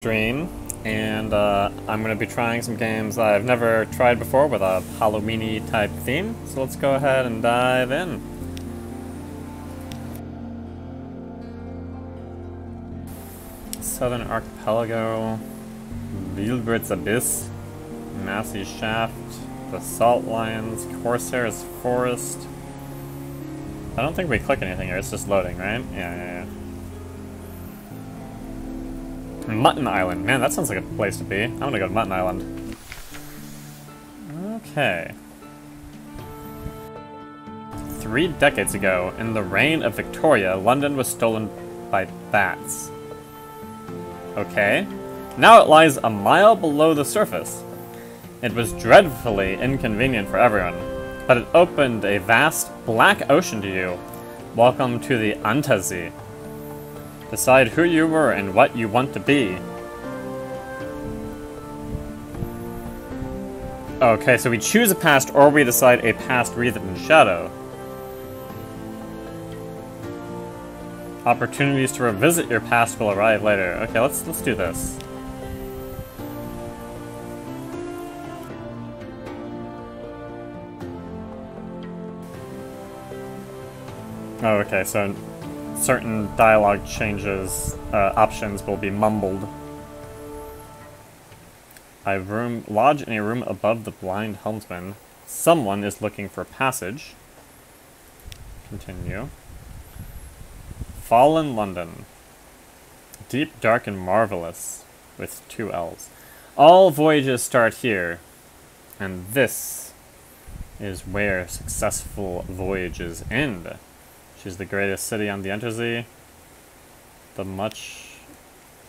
Stream, and I'm going to be trying some games I've never tried before with a Halloween-y type theme, so let's go ahead and dive in. Southern Archipelago, Wilbert's Abyss, Massey Shaft, the Salt Lions, Corsair's Forest. I don't think we click anything here, it's just loading, right? Yeah. Mutton Island. Man, that sounds like a place to be. I'm gonna go to Mutton Island. Okay. 3 decades ago, in the reign of Victoria, London was stolen by bats. Okay. Now it lies a mile below the surface. It was dreadfully inconvenient for everyone, but it opened a vast black ocean to you. Welcome to the Untersee. Decide who you were and what you want to be. Okay, so we choose a past or we decide a past wreathed in shadow. Opportunities to revisit your past will arrive later. Okay, let's do this. Oh, okay, so certain dialogue changes, options will be mumbled. I lodge in a room above the blind helmsman. Someone is looking for passage. Continue. Fallen London. Deep, dark, and marvelous, with 2 L's. All voyages start here, and this is where successful voyages end. She's the greatest city on the Untersee. The much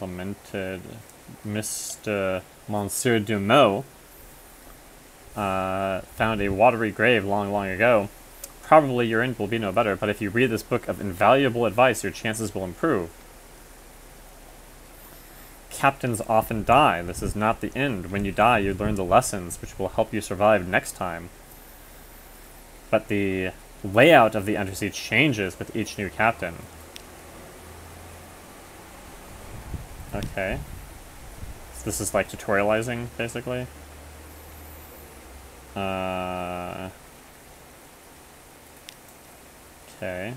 lamented Mr. Monsieur Dumont found a watery grave long ago. Probably your end will be no better, but if you read this book of invaluable advice, your chances will improve. Captains often die. This is not the end. When you die, you learn the lessons which will help you survive next time. But the layout of the Undersea changes with each new captain. Okay. So this is like tutorializing, basically. Okay.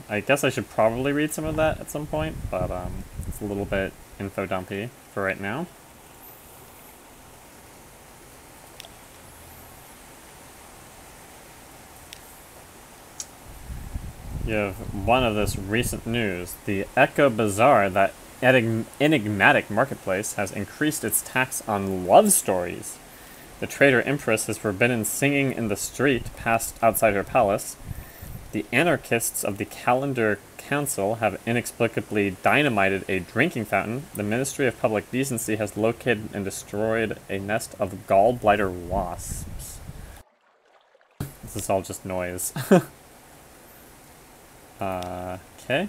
I guess I should probably read some of that at some point, but it's a little bit info dumpy for right now. You have one of this recent news. The Echo Bazaar, that enigmatic marketplace, has increased its tax on love stories. The trader Empress has forbidden singing in the street past outside her palace. The anarchists of the Calendar Council have inexplicably dynamited a drinking fountain. The Ministry of Public Decency has located and destroyed a nest of gallbladder wasps. This is all just noise. Okay.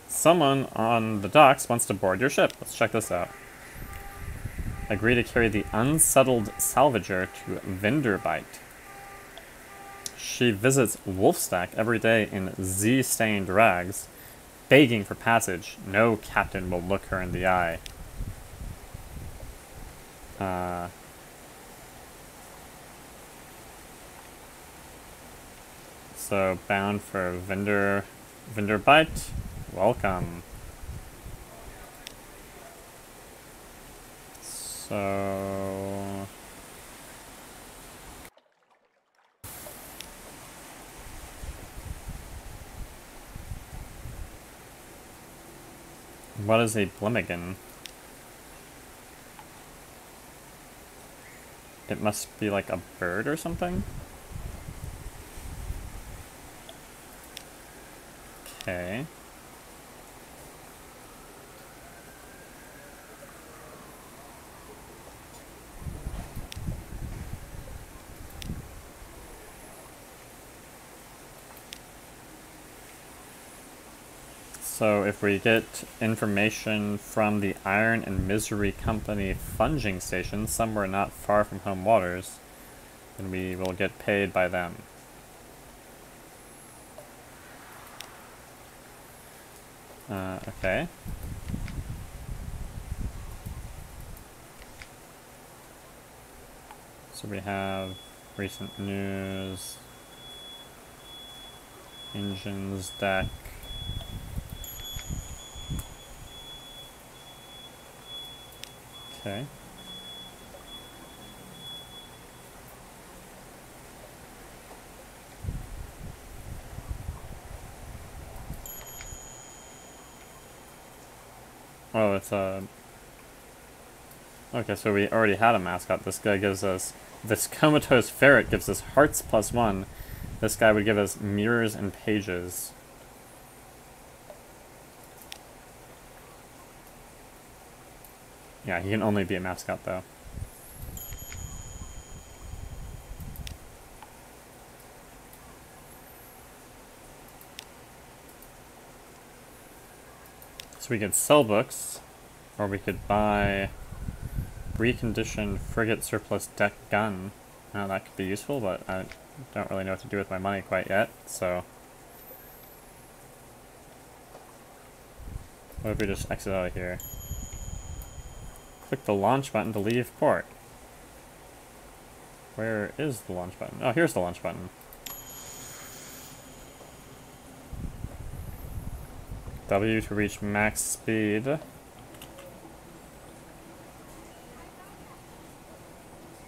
Someone on the docks wants to board your ship. Let's check this out. Agree to carry the unsettled salvager to Vinderbite. She visits Wolfstack every day in Z-stained rags, begging for passage. No captain will look her in the eye. So, bound for Vinderbite. Welcome. So... what is a Blimmigan? It must be like a bird or something? Okay. So if we get information from the Iron and Misery Company funging station somewhere not far from home waters, then we will get paid by them. Okay. So we have recent news, engines, deck. Okay. Oh, it's a... Okay, so we already had a mascot. This guy gives us... This comatose ferret gives us hearts +1. This guy would give us mirrors and pages. Yeah, he can only be a mascot, though. So we could sell books, or we could buy reconditioned frigate surplus deck gun. Now that could be useful, but I don't really know what to do with my money quite yet, so... What if we just exit out of here? Click the launch button to leave port. Where is the launch button? Oh, here's the launch button. W to reach max speed.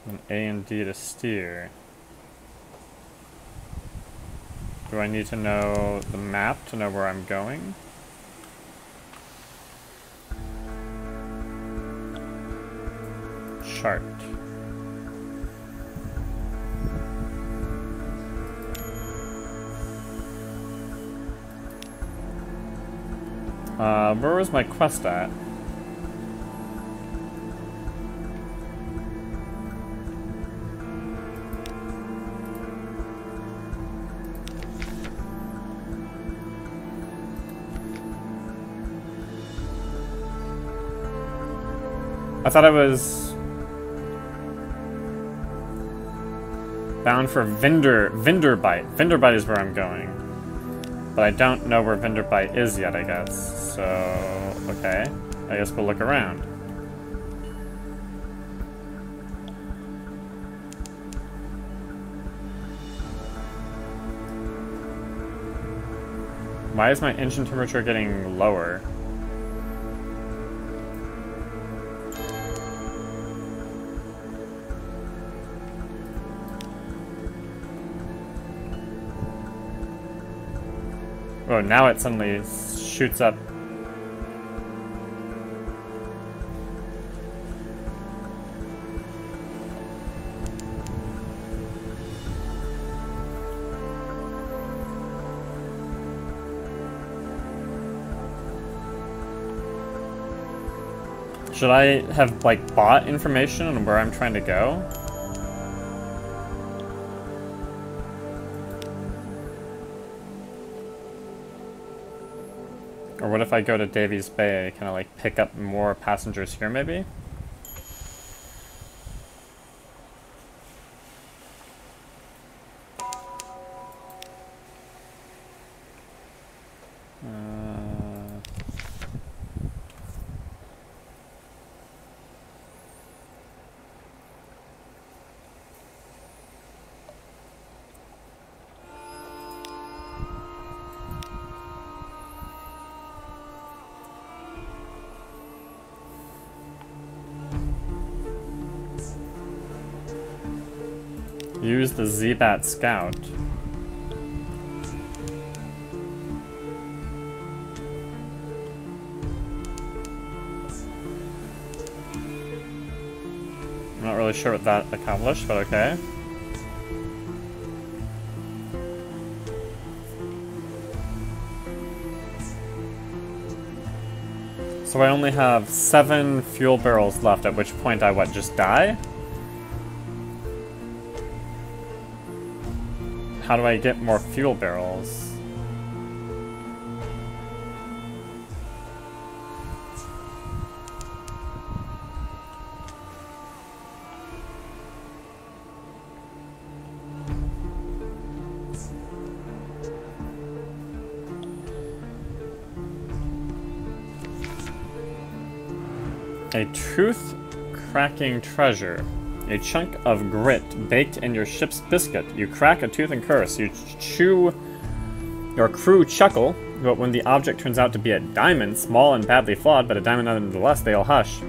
And A and D to steer. Do I need to know the map to know where I'm going? Chart. Where was my quest at? I thought I was bound for Vinderbite. Vinderbite is where I'm going. But I don't know where Vinderbite is yet, I guess. So, okay. I guess we'll look around. Why is my engine temperature getting lower? Oh, now it suddenly shoots up. Should I have, like, bought information on where I'm trying to go? Or what if I go to Davies Bay, kind of like pick up more passengers here maybe? Use the Z-Bat Scout. I'm not really sure what that accomplished, but okay. So I only have 7 fuel barrels left, at which point I, what, just die? How do I get more fuel barrels? A truth-cracking treasure. A chunk of grit baked in your ship's biscuit. You crack a tooth and curse. You chew. Your crew chuckle, but when the object turns out to be a diamond, small and badly flawed, but a diamond nonetheless, they all hush.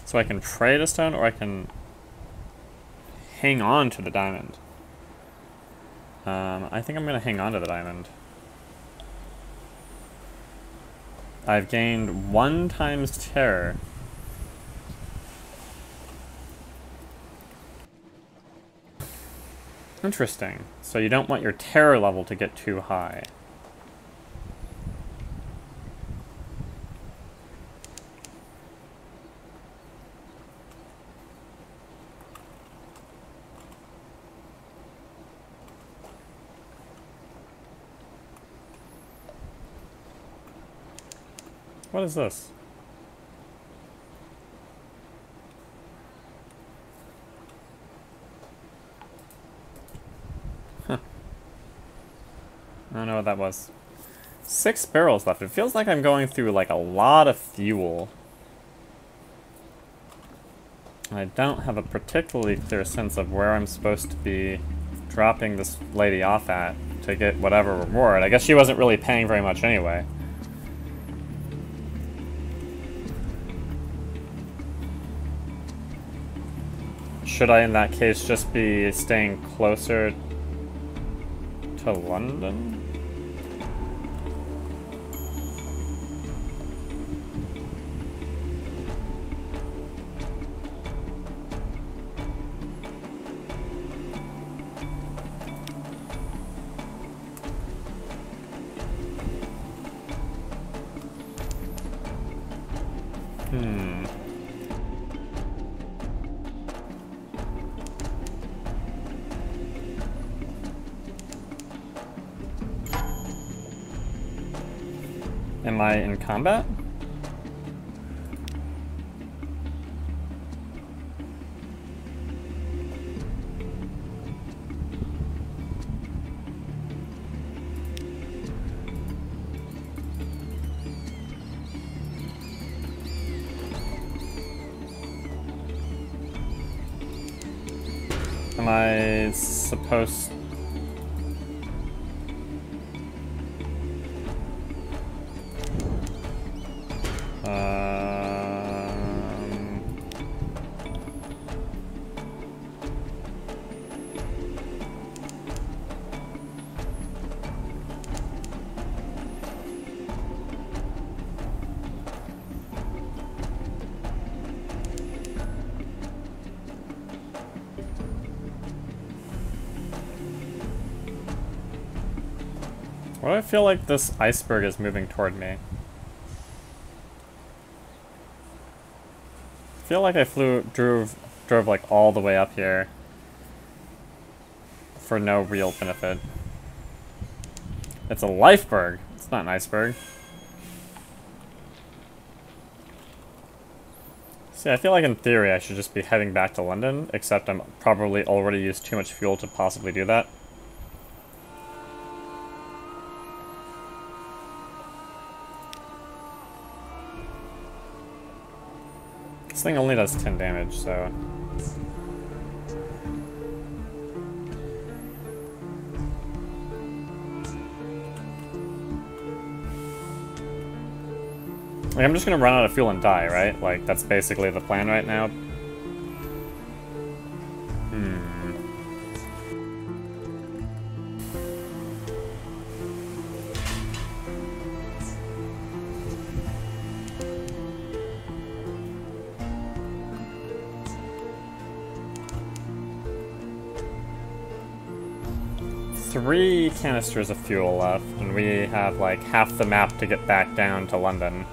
So I can pray to stone, or I can hang on to the diamond. I think I'm going to hang on to the diamond. I've gained 1 times terror. Interesting. So you don't want your terror level to get too high. What is this? Huh. I don't know what that was. 6 barrels left. It feels like I'm going through like a lot of fuel. I don't have a particularly clear sense of where I'm supposed to be dropping this lady off at to get whatever reward. I guess she wasn't really paying very much anyway. Should I, in that case, just be staying closer to London? Am I in combat? Am I supposed... Why do I feel like this iceberg is moving toward me? I feel like I drove like all the way up here for no real benefit. It's a lifeberg. It's not an iceberg. See, I feel like in theory I should just be heading back to London, except I'm probably already used too much fuel to possibly do that. This thing only does 10 damage, so... Like, I'm just gonna run out of fuel and die, right? Like, that's basically the plan right now. Three canisters of fuel left, and we have like half the map to get back down to London.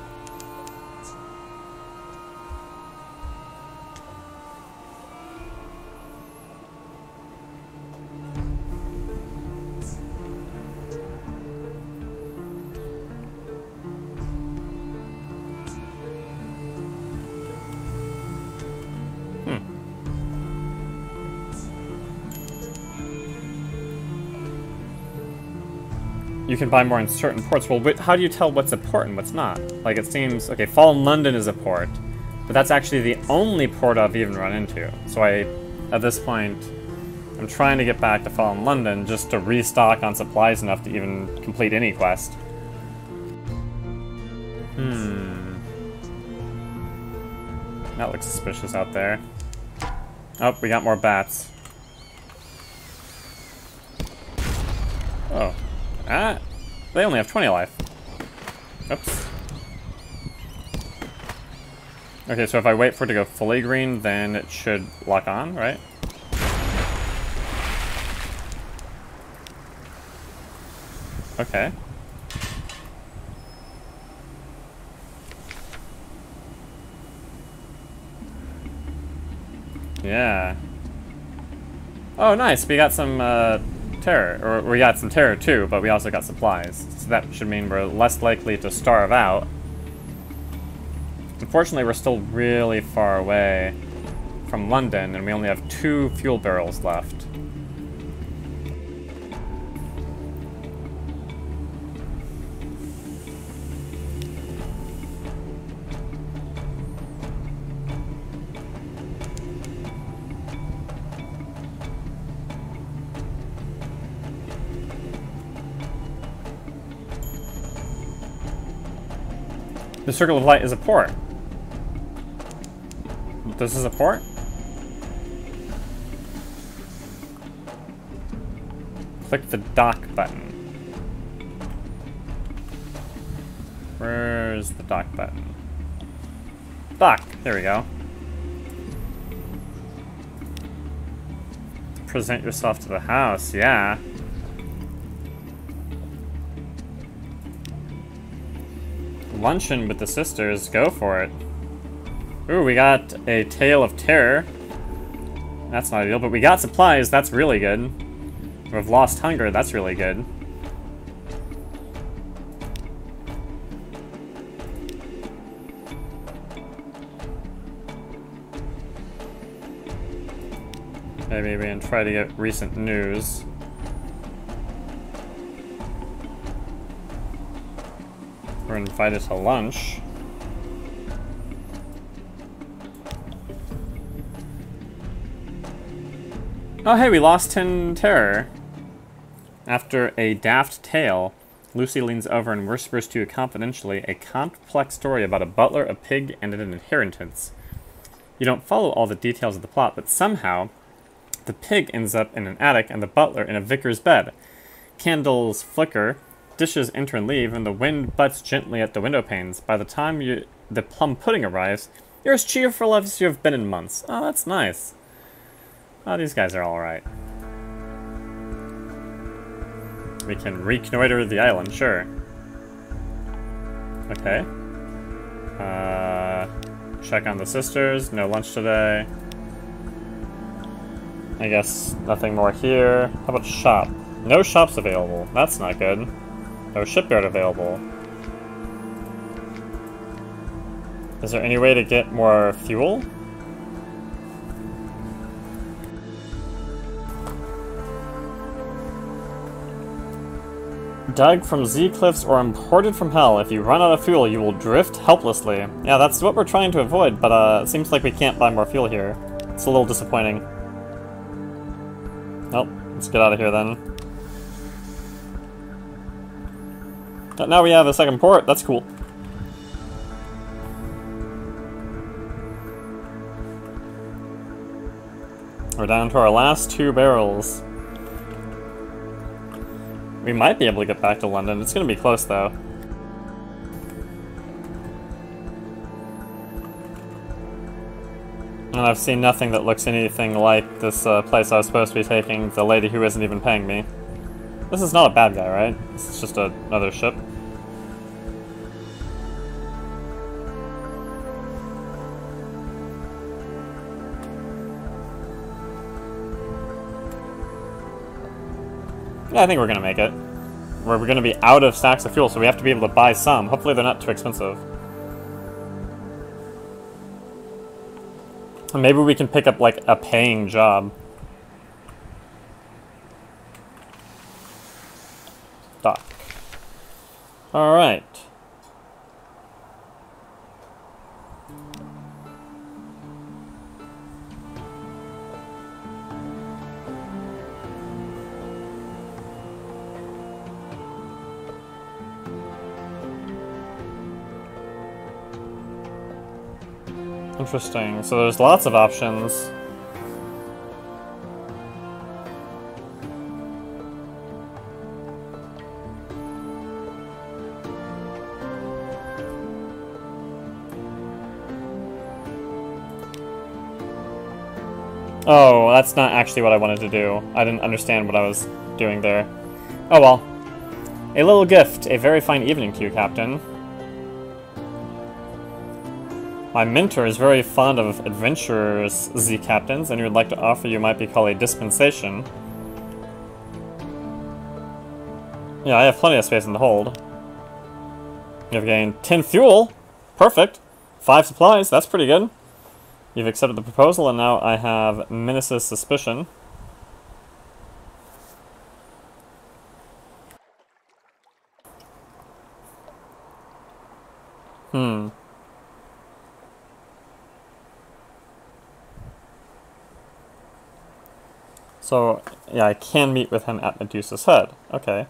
You can buy more in certain ports. Well, how do you tell what's a port and what's not? Like, it seems... Okay, Fallen London is a port, but that's actually the only port I've even run into. So at this point, I'm trying to get back to Fallen London just to restock on supplies enough to even complete any quest. That looks suspicious out there. Oh, we got more bats. Oh. Ah! They only have 20 life. Oops. Okay, so if I wait for it to go fully green, then it should lock on, right? Okay. Yeah. Oh, nice. We got some terror. Or we got some terror too, but we also got supplies. So that should mean we're less likely to starve out. Unfortunately, we're still really far away from London, and we only have 2 fuel barrels left. The Circle of Light is a port. This is a port? Click the dock button. Where's the dock button? Dock! There we go. Present yourself to the house, yeah. Luncheon with the sisters, go for it. Ooh, we got a Tale of Terror. That's not ideal, but we got supplies, that's really good. We've lost hunger, that's really good. Maybe we can try to get recent news. We're invited to lunch. Oh hey, we lost 10 terror. After a daft tale, Lucy leans over and whispers to you confidentially a complex story about a butler, a pig, and an inheritance. You don't follow all the details of the plot, but somehow, the pig ends up in an attic and the butler in a vicar's bed. Candles flicker, dishes enter and leave, and the wind butts gently at the window panes. By the time the plum pudding arrives, you're as cheerful as you have been in months. Oh, that's nice. Oh, these guys are alright. We can reconnoiter the island, sure. Okay. Check on the sisters. No lunch today. I guess nothing more here. How about shop? No shops available. That's not good. No shipyard available. Is there any way to get more fuel? Dug from Z-cliffs or imported from hell. If you run out of fuel, you will drift helplessly. Yeah, that's what we're trying to avoid, but it seems like we can't buy more fuel here. It's a little disappointing. Nope, let's get out of here then. But now we have a second port, that's cool. We're down to our last 2 barrels. We might be able to get back to London. It's going to be close, though. And I've seen nothing that looks anything like this place I was supposed to be taking, the lady who isn't even paying me. This is not a bad guy, right? This is just another ship. Yeah, I think we're gonna make it. We're gonna be out of stacks of fuel, so we have to be able to buy some. Hopefully they're not too expensive. And maybe we can pick up, like, a paying job. Dock. Alright. Interesting. So there's lots of options. Oh, that's not actually what I wanted to do. I didn't understand what I was doing there. Oh well. A little gift. A very fine evening to you, Captain. My mentor is very fond of adventurers, Z-Captains, and he would like to offer you might be called a dispensation. Yeah, I have plenty of space in the hold. You've gained 10 fuel. Perfect. 5 supplies. That's pretty good. You've accepted the proposal, and now I have Menace's suspicion. So, yeah, I can meet with him at Medusa's Head. Okay.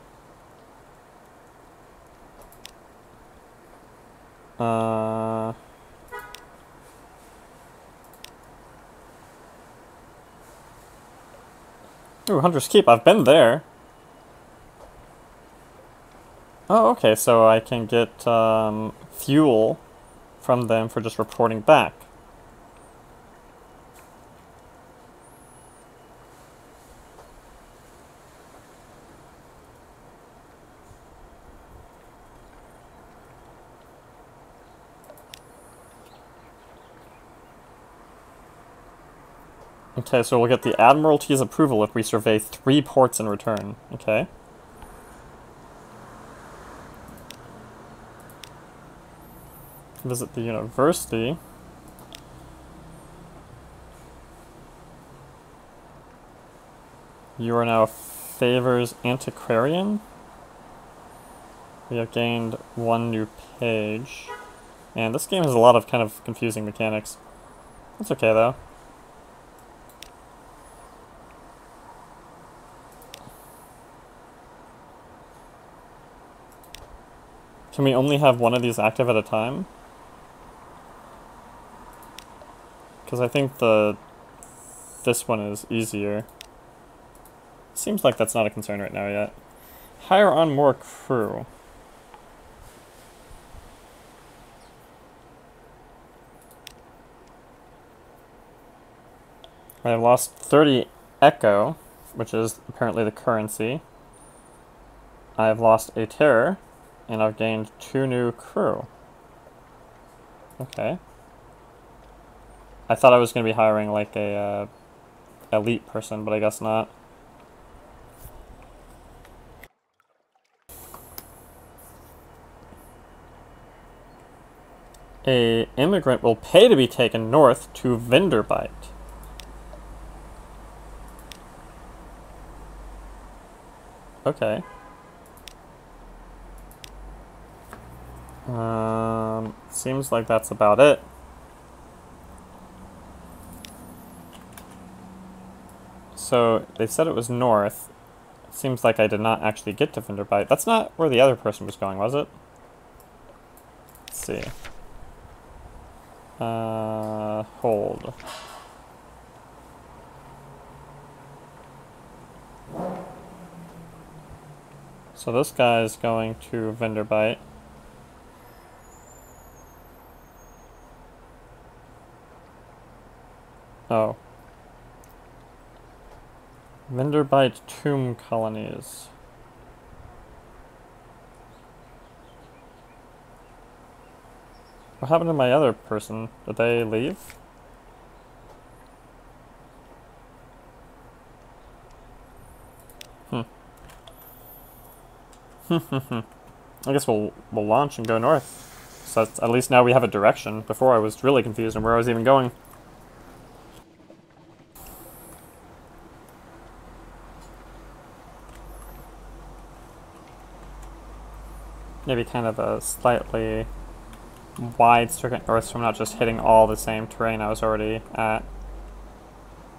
Ooh, Hunter's Keep. I've been there. Oh, okay, so I can get fuel from them for just reporting back. Okay, so we'll get the Admiralty's approval if we survey 3 ports in return. Okay. Visit the university. You are now Favors Antiquarian. We have gained 1 new page. And this game has a lot of kind of confusing mechanics. That's okay though. Can we only have one of these active at a time? Because I think this one is easier. Seems like that's not a concern right now yet. Hire on more crew. I have lost 30 Echo, which is apparently the currency. I have lost a terror, and I've gained 2 new crew. Okay. I thought I was going to be hiring like a elite person, but I guess not. A immigrant will pay to be taken north to Vinderbite. Okay. Seems like that's about it. So, they said it was north. It seems like I did not actually get to Vinderbite. That's not where the other person was going, was it? Let's see. Hold. So this guy's going to Vinderbite. Oh. Vinderbite tomb colonies. What happened to my other person? Did they leave? I guess we'll launch and go north. So at least now we have a direction. Before I was really confused on where I was even going. maybe kind of a slightly wide circuit north, so I'm not just hitting all the same terrain I was already at.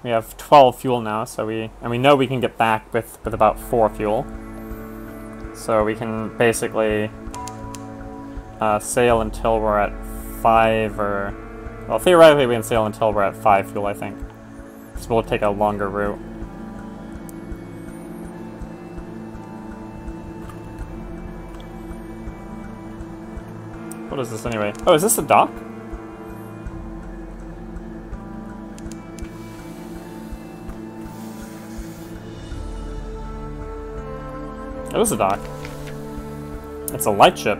We have 12 fuel now, so we know we can get back with about 4 fuel. So we can basically sail until we're at 5 or... Well, theoretically we can sail until we're at 5 fuel, I think. So we'll take a longer route. What is this anyway? Oh, is this a dock? It is a dock. It's a lightship.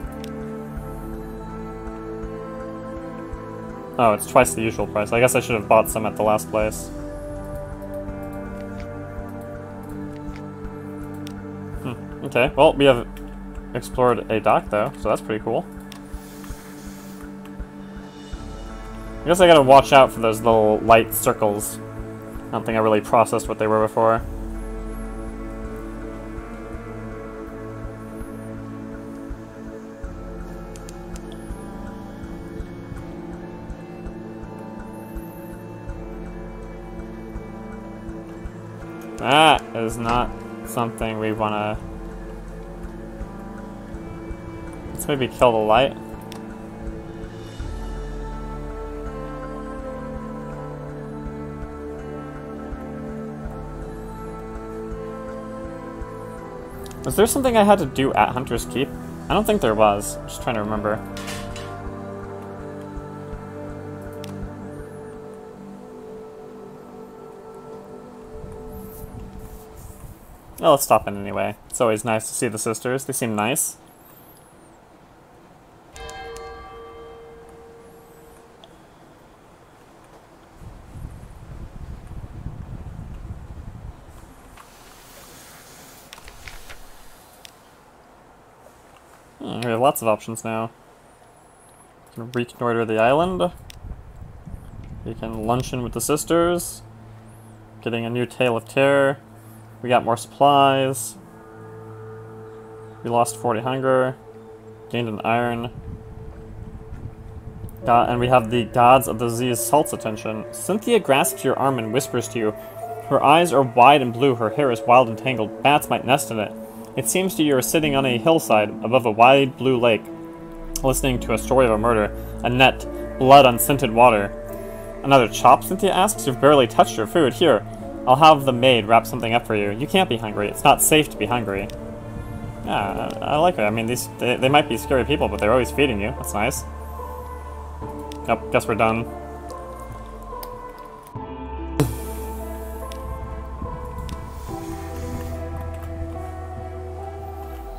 Oh, it's twice the usual price. I guess I should have bought some at the last place. Okay, well, we have explored a dock, though, so that's pretty cool. I guess I gotta watch out for those little light circles. I don't think I really processed what they were before. That is not something we wanna... Let's maybe kill the light. Was there something I had to do at Hunter's Keep? I don't think there was. I'm just trying to remember. Well, let's stop in anyway. It's always nice to see the sisters. They seem nice. We have lots of options now. You can reconnoiter the island. You can luncheon with the sisters. Getting a new Tale of Terror. We got more supplies. We lost 40 hunger. Gained an iron. And we have the Gods of the Z's Salt's attention. Cynthia grasps your arm and whispers to you. Her eyes are wide and blue, her hair is wild and tangled. Bats might nest in it. It seems to you are sitting on a hillside above a wide blue lake, listening to a story of a murder. A net, blood on scented water. Another chop, Cynthia asks? You've barely touched your food. Here, I'll have the maid wrap something up for you. You can't be hungry. It's not safe to be hungry. Yeah, I like it. I mean, they might be scary people, but they're always feeding you. That's nice. Yep, guess we're done.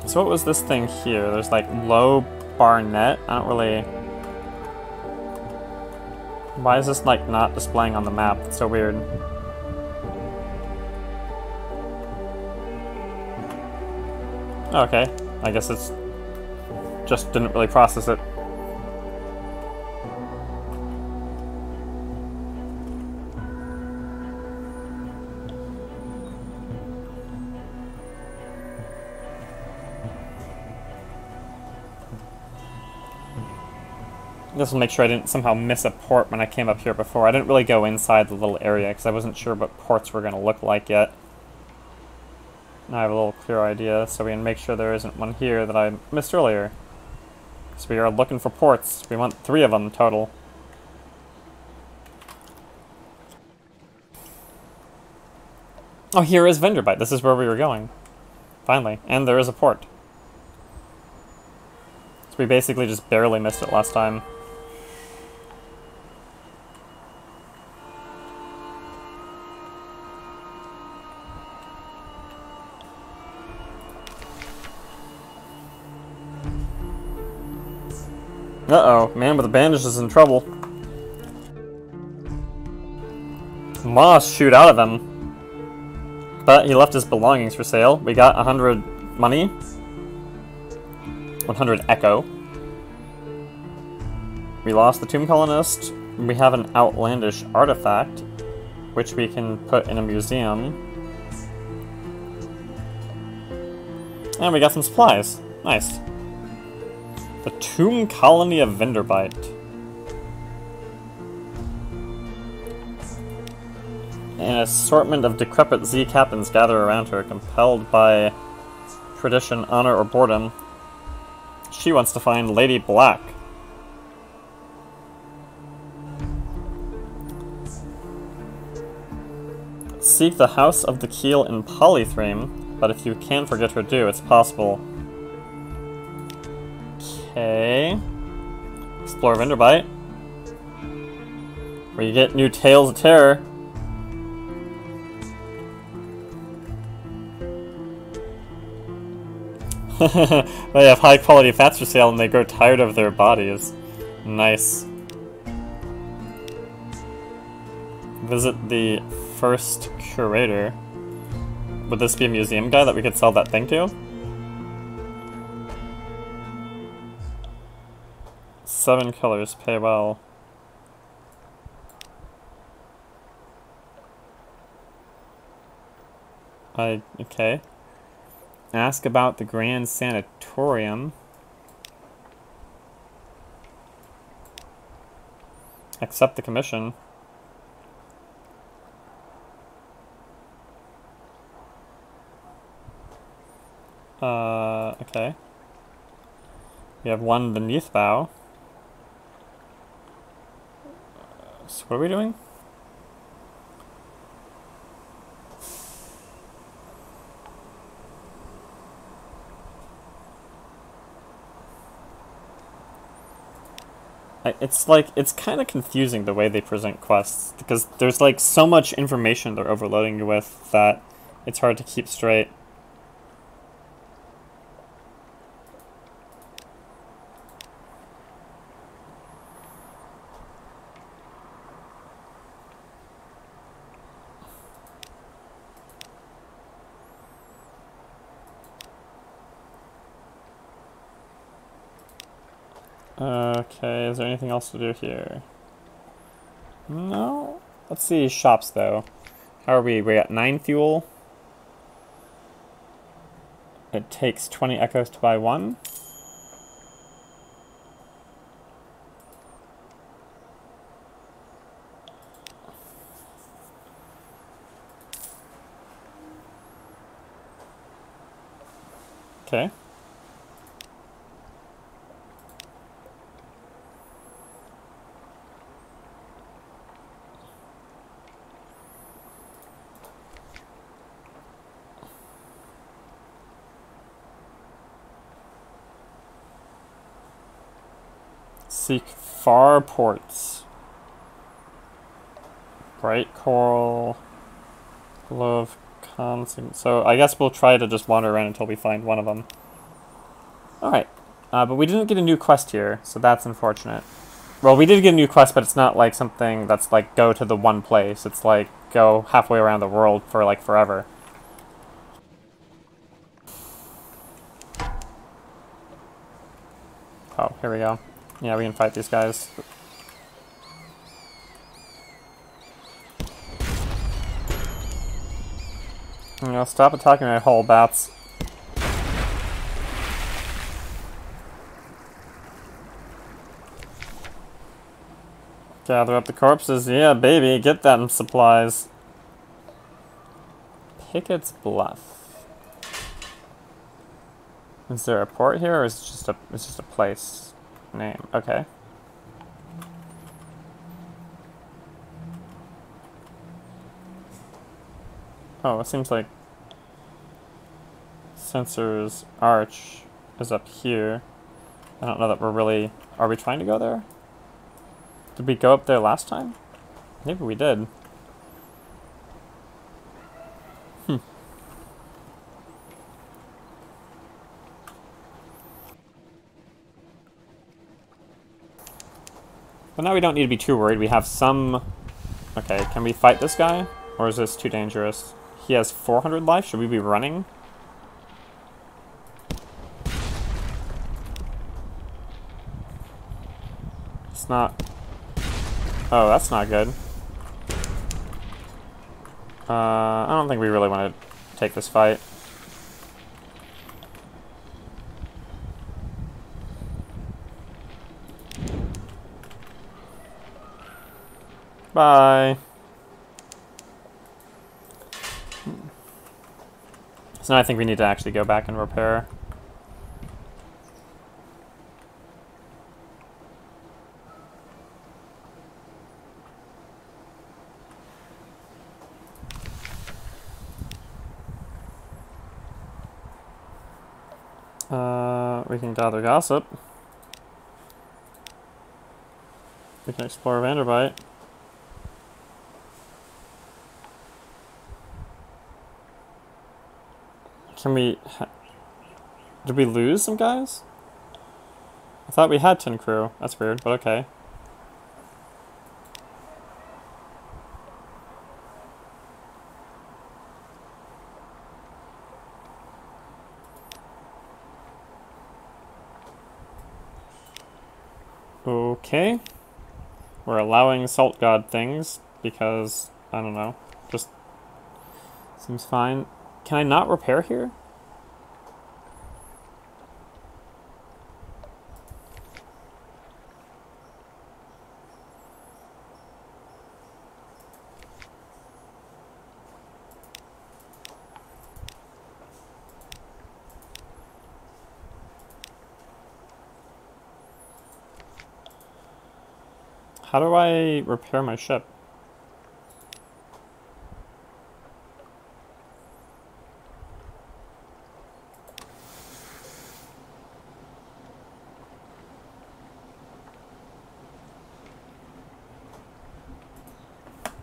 So what was this thing here? There's like low barnet. I don't really... Why is this like not displaying on the map? It's so weird. Okay, I guess it's just didn't really process it. This will make sure I didn't somehow miss a port when I came up here before. I didn't really go inside the little area because I wasn't sure what ports were going to look like yet. Now I have a little clearer idea, so we can make sure there isn't one here that I missed earlier. So we are looking for ports. We want 3 of them total. Oh, here is Venderbite. This is where we were going. Finally. And there is a port. So we basically just barely missed it last time. Uh-oh, man with the bandage is in trouble. Moss shoot out of him. But he left his belongings for sale. We got 100 money. 100 echo. We lost the tomb colonist. We have an outlandish artifact, which we can put in a museum. And we got some supplies. Nice. The Tomb Colony of Vinderbite. An assortment of decrepit Z captains gather around her, compelled by tradition, honor, or boredom. She wants to find Lady Black. Seek the House of the Keel in Polythreme, but if you can forget her due, it's possible. Okay. Explore Vinderbite, where you get new Tales of Terror. They have high quality fats for sale and they grow tired of their bodies. Nice. Visit the first curator. Would this be a museum guy that we could sell that thing to? 7 killers pay well. Okay. Ask about the Grand Sanatorium. Accept the commission. Okay. We have one beneath bow. So what are we doing? It's like, it's kind of confusing the way they present quests, because there's like so much information they're overloading you with that it's hard to keep straight. Okay, is there anything else to do here? No? Let's see shops, though. How are we? We're at 9 fuel. It takes 20 echoes to buy one. Okay. Seek far ports. Bright coral. Glove constant. So I guess we'll try to just wander around until we find one of them. Alright. But we didn't get a new quest here, so that's unfortunate. Well, we did get a new quest, but it's not like something that's like go to the one place. It's like go halfway around the world for like forever. Oh, here we go. Yeah, we can fight these guys. You know, stop attacking my hull, bats. Gather up the corpses. Yeah, baby, get them supplies. Pickett's Bluff. Is there a port here, or is it just a place? Name. Okay. Oh, it seems like Censor's Arch is up here. I don't know that we're really... Are we trying to go there? Did we go up there last time? Maybe we did. But now we don't need to be too worried. We have some... Okay, can we fight this guy? Or is this too dangerous? He has 400 life. Should we be running? It's not... Oh, that's not good. I don't think we really want to take this fight. Bye. So now I think we need to actually go back and repair. We can gather gossip. We can explore Vanderbite. Can we... Did we lose some guys? I thought we had 10 crew. That's weird, but okay. Okay. We're allowing Salt God things because, I don't know, just seems fine. Can I not repair here? How do I repair my ship?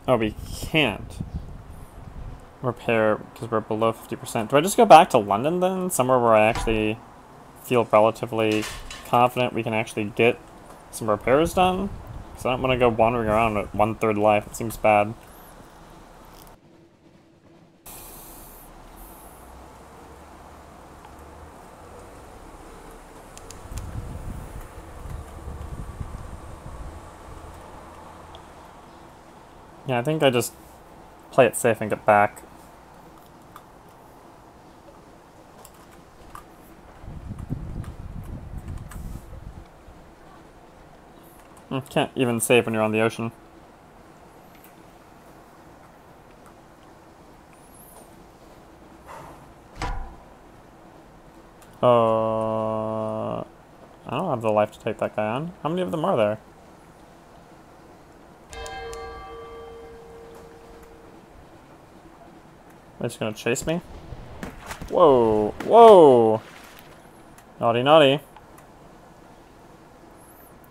Oh, we can't repair because we're below 50%. Do I just go back to London then? Somewhere where I actually feel relatively confident we can actually get some repairs done? Because I don't want to go wandering around at 1/3 life. It seems bad. Yeah, I think I just play it safe and get back. Can't even save when you're on the ocean. I don't have the life to take that guy on. How many of them are there? They're just gonna chase me? Whoa! Whoa! Naughty, naughty.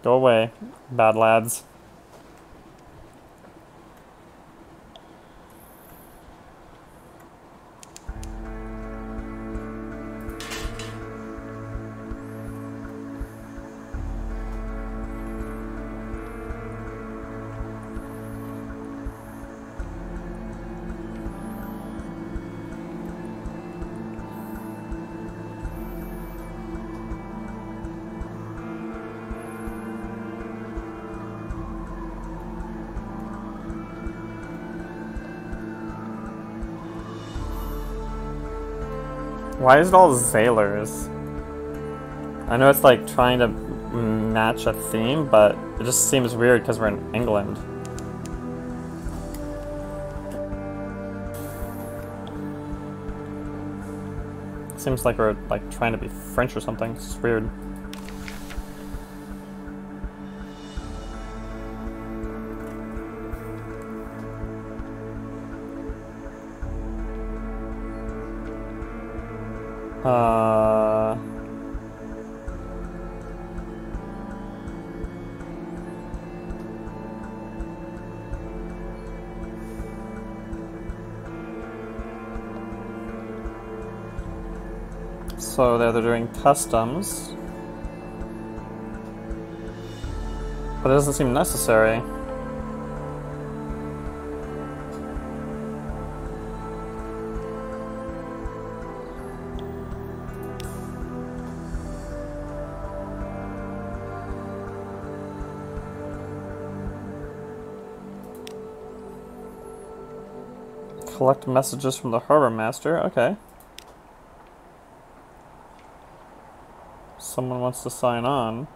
Go away, bad lads. Why is it all sailors? I know it's like trying to match a theme, but it just seems weird because we're in England. Seems like we're like trying to be French or something. It's just weird. So they're doing customs. But it doesn't seem necessary. Collect messages from the harbor master. Okay. Someone wants to sign on.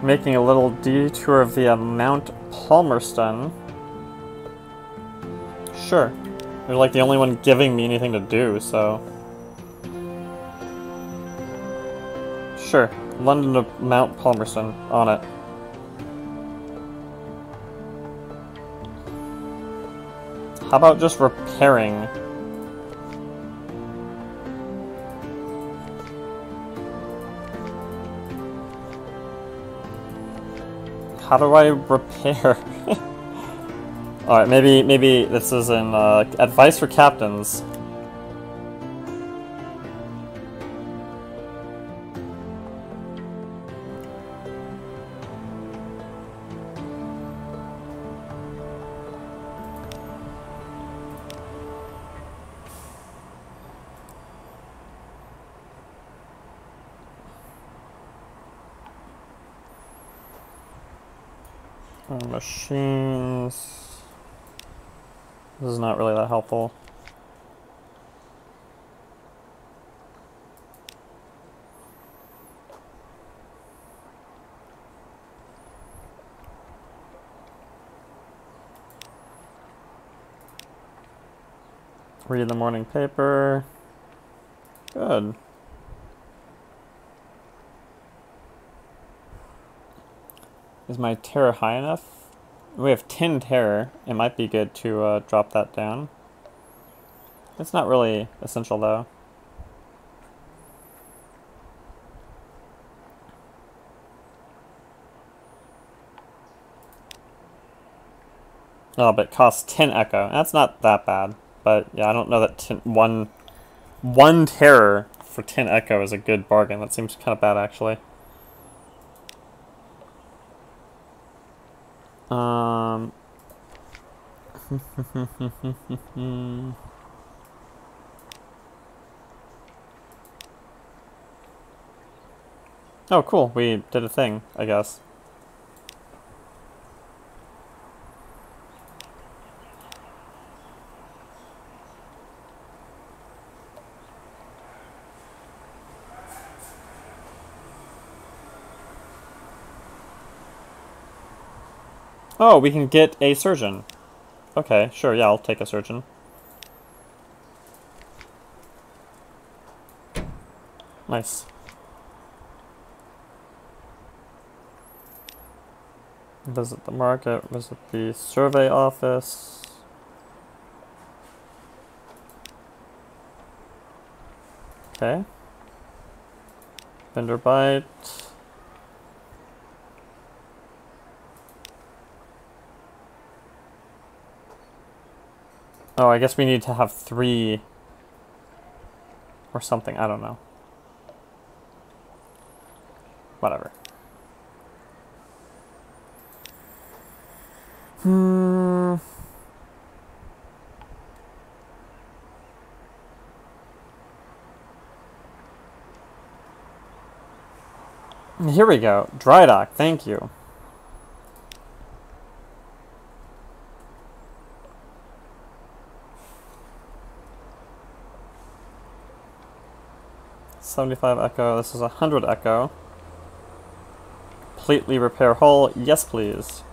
Making a little detour via Mount Palmerston. Sure. They're like the only one giving me anything to do, so... Sure. London to Mount Palmerston. On it. How about just repairing? How do I repair? Alright, maybe this is an advice for captains. Machines. This is not really that helpful. Read the morning paper. Good. Is my terror high enough? We have 10 terror. It might be good to drop that down. It's not really essential though. Oh, but it costs 10 echo. That's not that bad. But yeah, I don't know that one terror for 10 echo is a good bargain. That seems kind of bad actually. Oh, cool. We did a thing, I guess. Oh, we can get a surgeon. Okay, sure, yeah, I'll take a surgeon. Nice. Visit the market, visit the survey office. Okay. Vendor bite. Oh, I guess we need to have 3 or something, I don't know. Whatever. Here we go. Dry dock, thank you. $75 echo, this is 100 echo. Completely repair hull, yes please.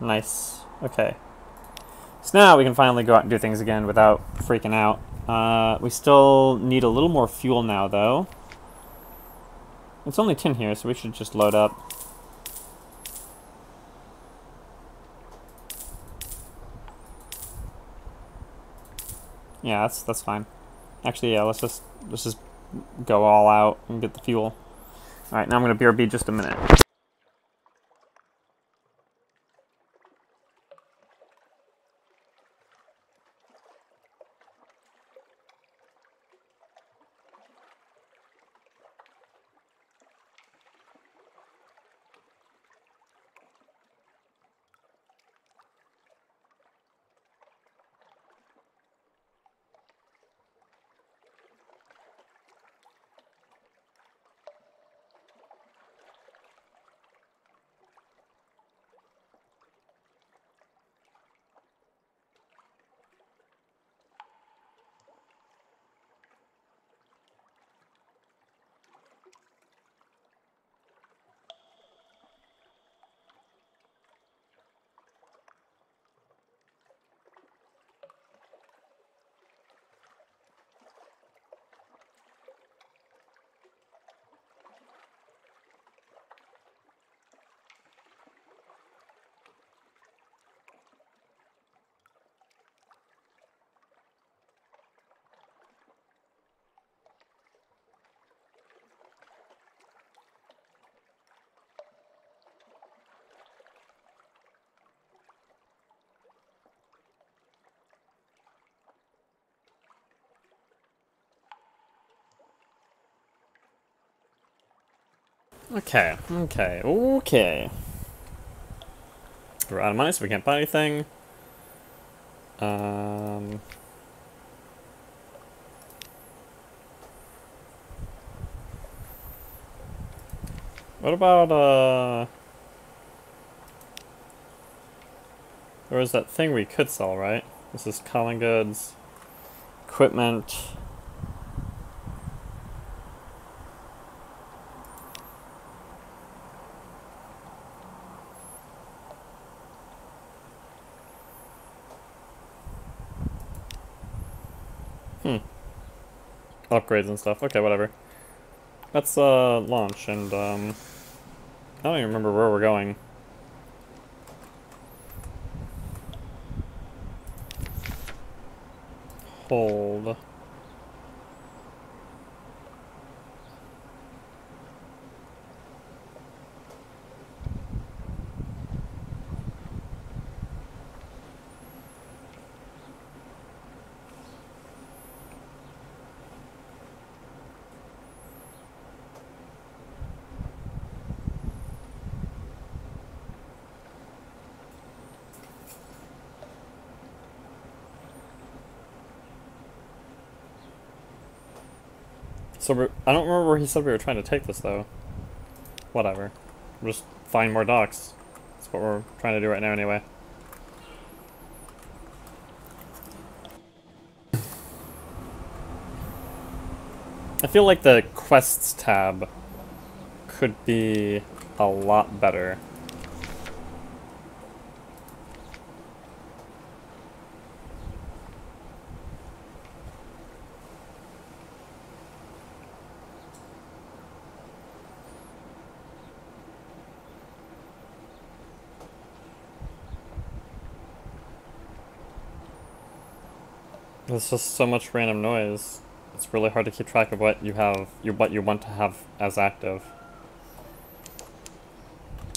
Nice, okay. So now we can finally go out and do things again without freaking out. We still need a little more fuel now though. It's only 10 here, so we should just load up. Yeah, that's fine. Actually, yeah, let's just go all out and get the fuel. All right, now I'm gonna BRB just a minute. Okay, okay, okay. We're out of money, so we can't buy anything. What about, there was that thing we could sell, right? This is common goods, equipment. Upgrades and stuff. Okay, whatever. Let's, launch, and, I don't even remember where we're going. Hold. So I don't remember where he said we were trying to take this, though. Whatever. We'll just find more docks. That's what we're trying to do right now, anyway. I feel like the quests tab could be a lot better. There's just so much random noise. It's really hard to keep track of what you have, what you want to have as active.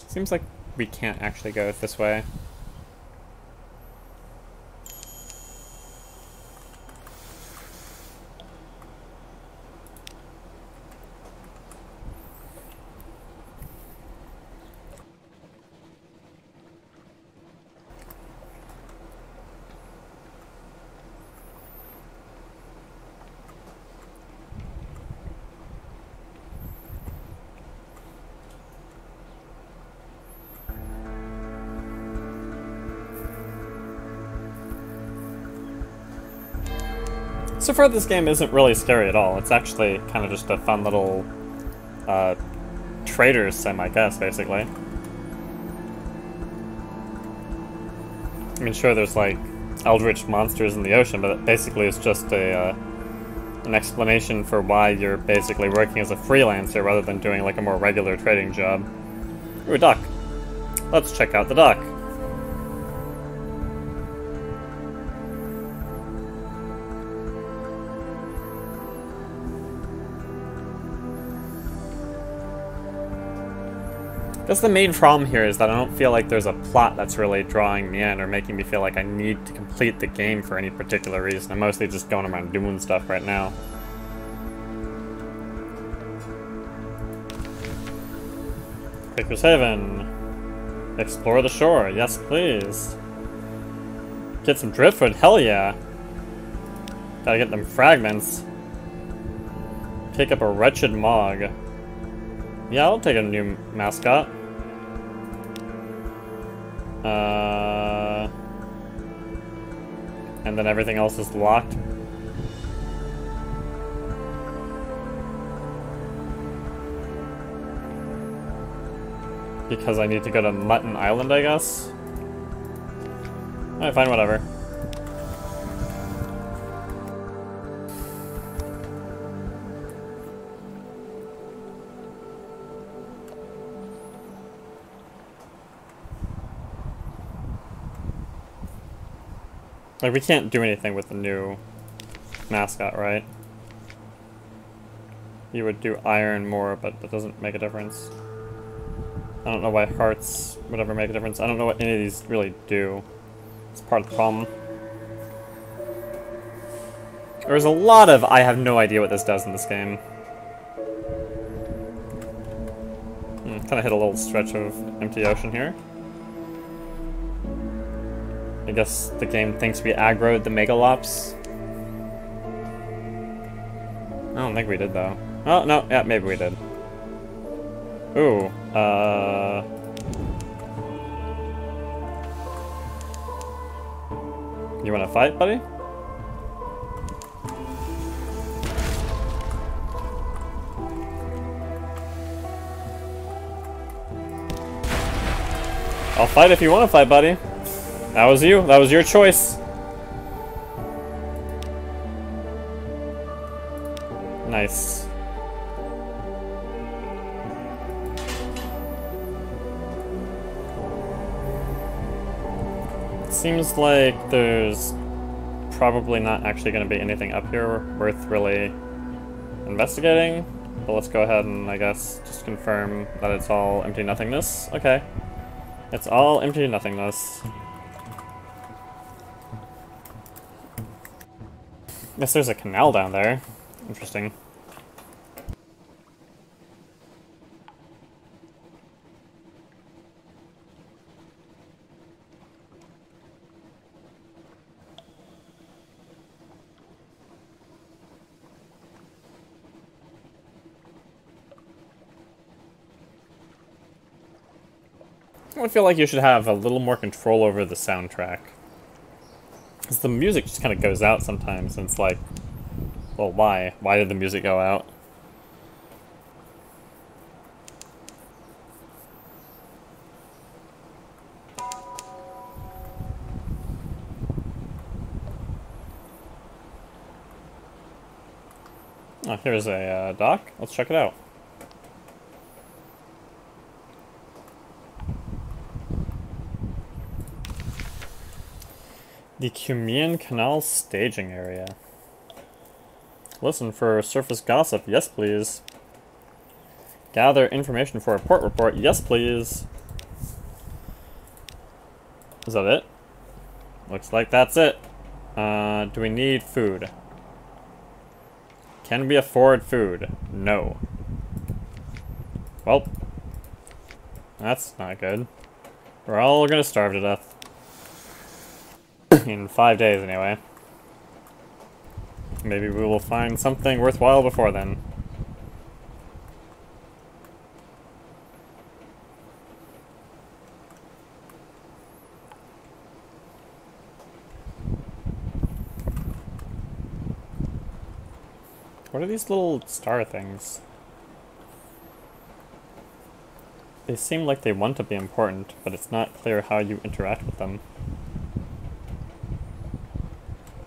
Seems like we can't actually go this way. So far, this game isn't really scary at all. It's actually kind of just a fun little trader's sim, I guess, basically. I mean, sure, there's like eldritch monsters in the ocean, but basically it's just a an explanation for why you're basically working as a freelancer rather than doing like a more regular trading job. Ooh, a dock. Let's check out the dock. Guess the main problem here is that I don't feel like there's a plot that's really drawing me in or making me feel like I need to complete the game for any particular reason. I'm mostly just going around doing stuff right now. Quaker's Haven. Explore the shore. Yes, please. Get some driftwood. Hell yeah. Gotta get them fragments. Pick up a wretched mog. Yeah, I'll take a new mascot. And then everything else is locked. Because I need to go to Mutton Island, I guess? Alright, fine, whatever. Like, we can't do anything with the new mascot, right? You would do iron more, but that doesn't make a difference. I don't know why hearts would ever make a difference. I don't know what any of these really do. It's part of the problem. There's a lot of I have no idea what this does in this game. Kind of hit a little stretch of empty ocean here. I guess the game thinks we aggroed the Megalops. I don't think we did, though. Oh, no, yeah, maybe we did. Ooh, you wanna fight, buddy? I'll fight if you wanna fight, buddy. That was you. That was your choice. Nice. Seems like there's probably not actually going to be anything up here worth really investigating, but let's go ahead and I guess just confirm that it's all empty nothingness. Okay. It's all empty nothingness. Guess there's a canal down there. Interesting. I feel like you should have a little more control over the soundtrack. Because the music just kind of goes out sometimes, and it's like, well, why? Why did the music go out? Oh, here's a dock. Let's check it out. The Cumian Canal staging area. Listen for surface gossip. Yes, please. Gather information for a port report. Yes, please. Is that it? Looks like that's it. Do we need food? Can we afford food? No. Well, that's not good. We're all gonna starve to death. In 5 days, anyway. Maybe we will find something worthwhile before then. What are these little star things? They seem like they want to be important, but it's not clear how you interact with them.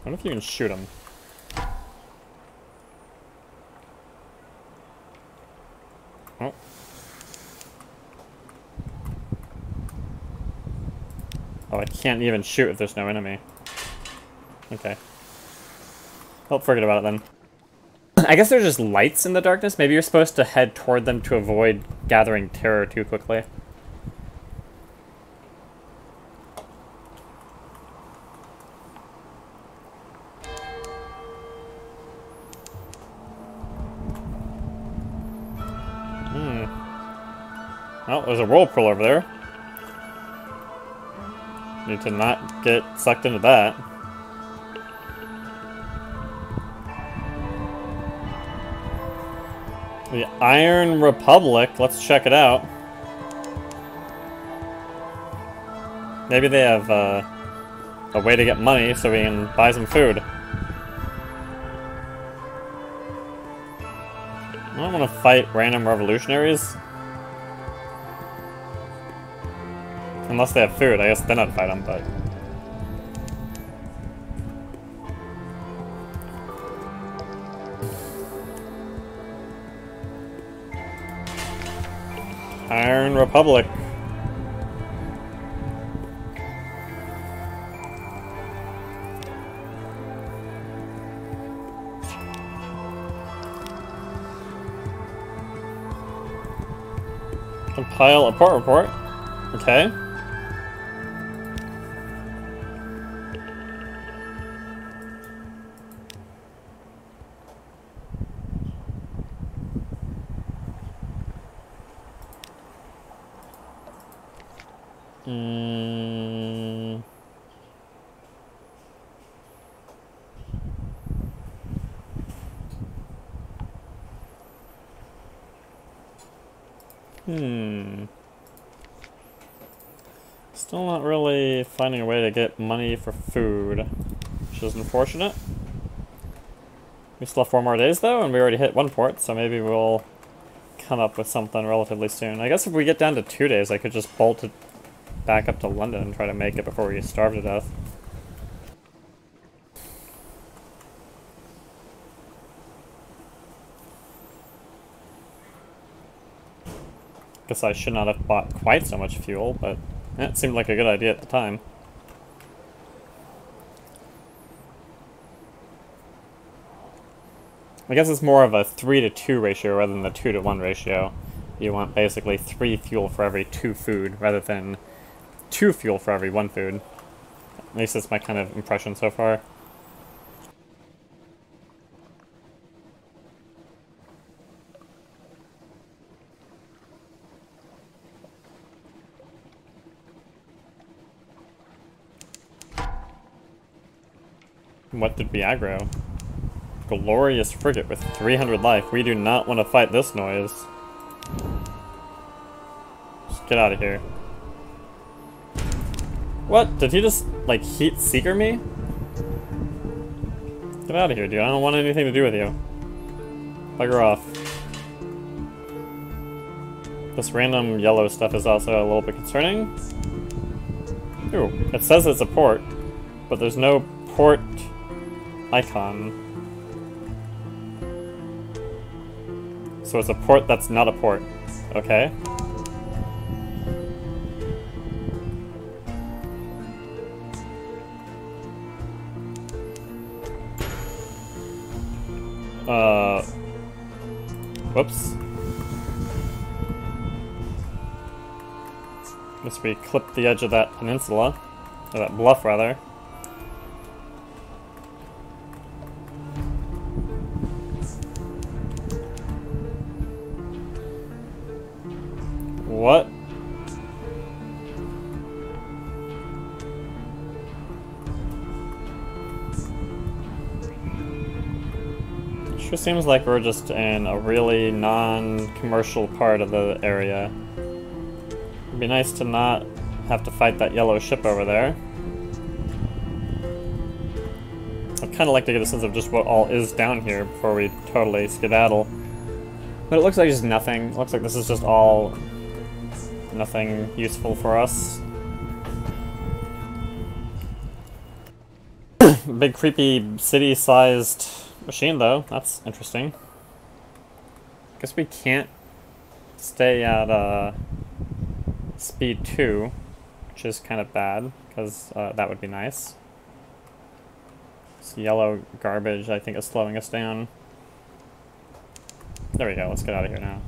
I wonder if you can shoot them. Oh. Oh, I can't even shoot if there's no enemy. Okay. Well, forget about it then. I guess there's just lights in the darkness. Maybe you're supposed to head toward them to avoid gathering terror too quickly. Oh, there's a whirlpool over there. Need to not get sucked into that. The Iron Republic, let's check it out. Maybe they have a way to get money so we can buy some food. I don't want to fight random revolutionaries. Unless they have food, I guess then I'd fight them, but... Iron Republic. Compile a port report. Okay. Mm. Still not really finding a way to get money for food, which is unfortunate. We still have 4 more days though, and we already hit 1 port, so maybe we'll come up with something relatively soon. I guess if we get down to 2 days, I could just bolt it back up to London and try to make it before we starve to death. Guess I should not have bought quite so much fuel, but it seemed like a good idea at the time. I guess it's more of a 3 to 2 ratio rather than the 2 to 1 ratio. You want basically 3 fuel for every 2 food rather than 2 fuel for every 1 food. At least that's my kind of impression so far. What did we aggro? Glorious frigate with 300 life. We do not want to fight this noise. Just get out of here. What? Did he just, like, heat seeker me? Get out of here, dude. I don't want anything to do with you. Bugger off. This random yellow stuff is also a little bit concerning. Ooh, it says it's a port, but there's no port icon. So it's a port that's not a port. Okay. Whoops. Guess we clipped the edge of that peninsula. Or that bluff, rather. What? Sure seems like we're just in a really non-commercial part of the area. It'd be nice to not have to fight that yellow ship over there. I'd kind of like to get a sense of just what all is down here before we totally skedaddle. But it looks like just nothing. It looks like this is just all nothing useful for us. Big creepy city-sized machine though, that's interesting. Guess we can't stay at speed 2, which is kind of bad, because that would be nice. This yellow garbage I think is slowing us down. There we go, let's get out of here now.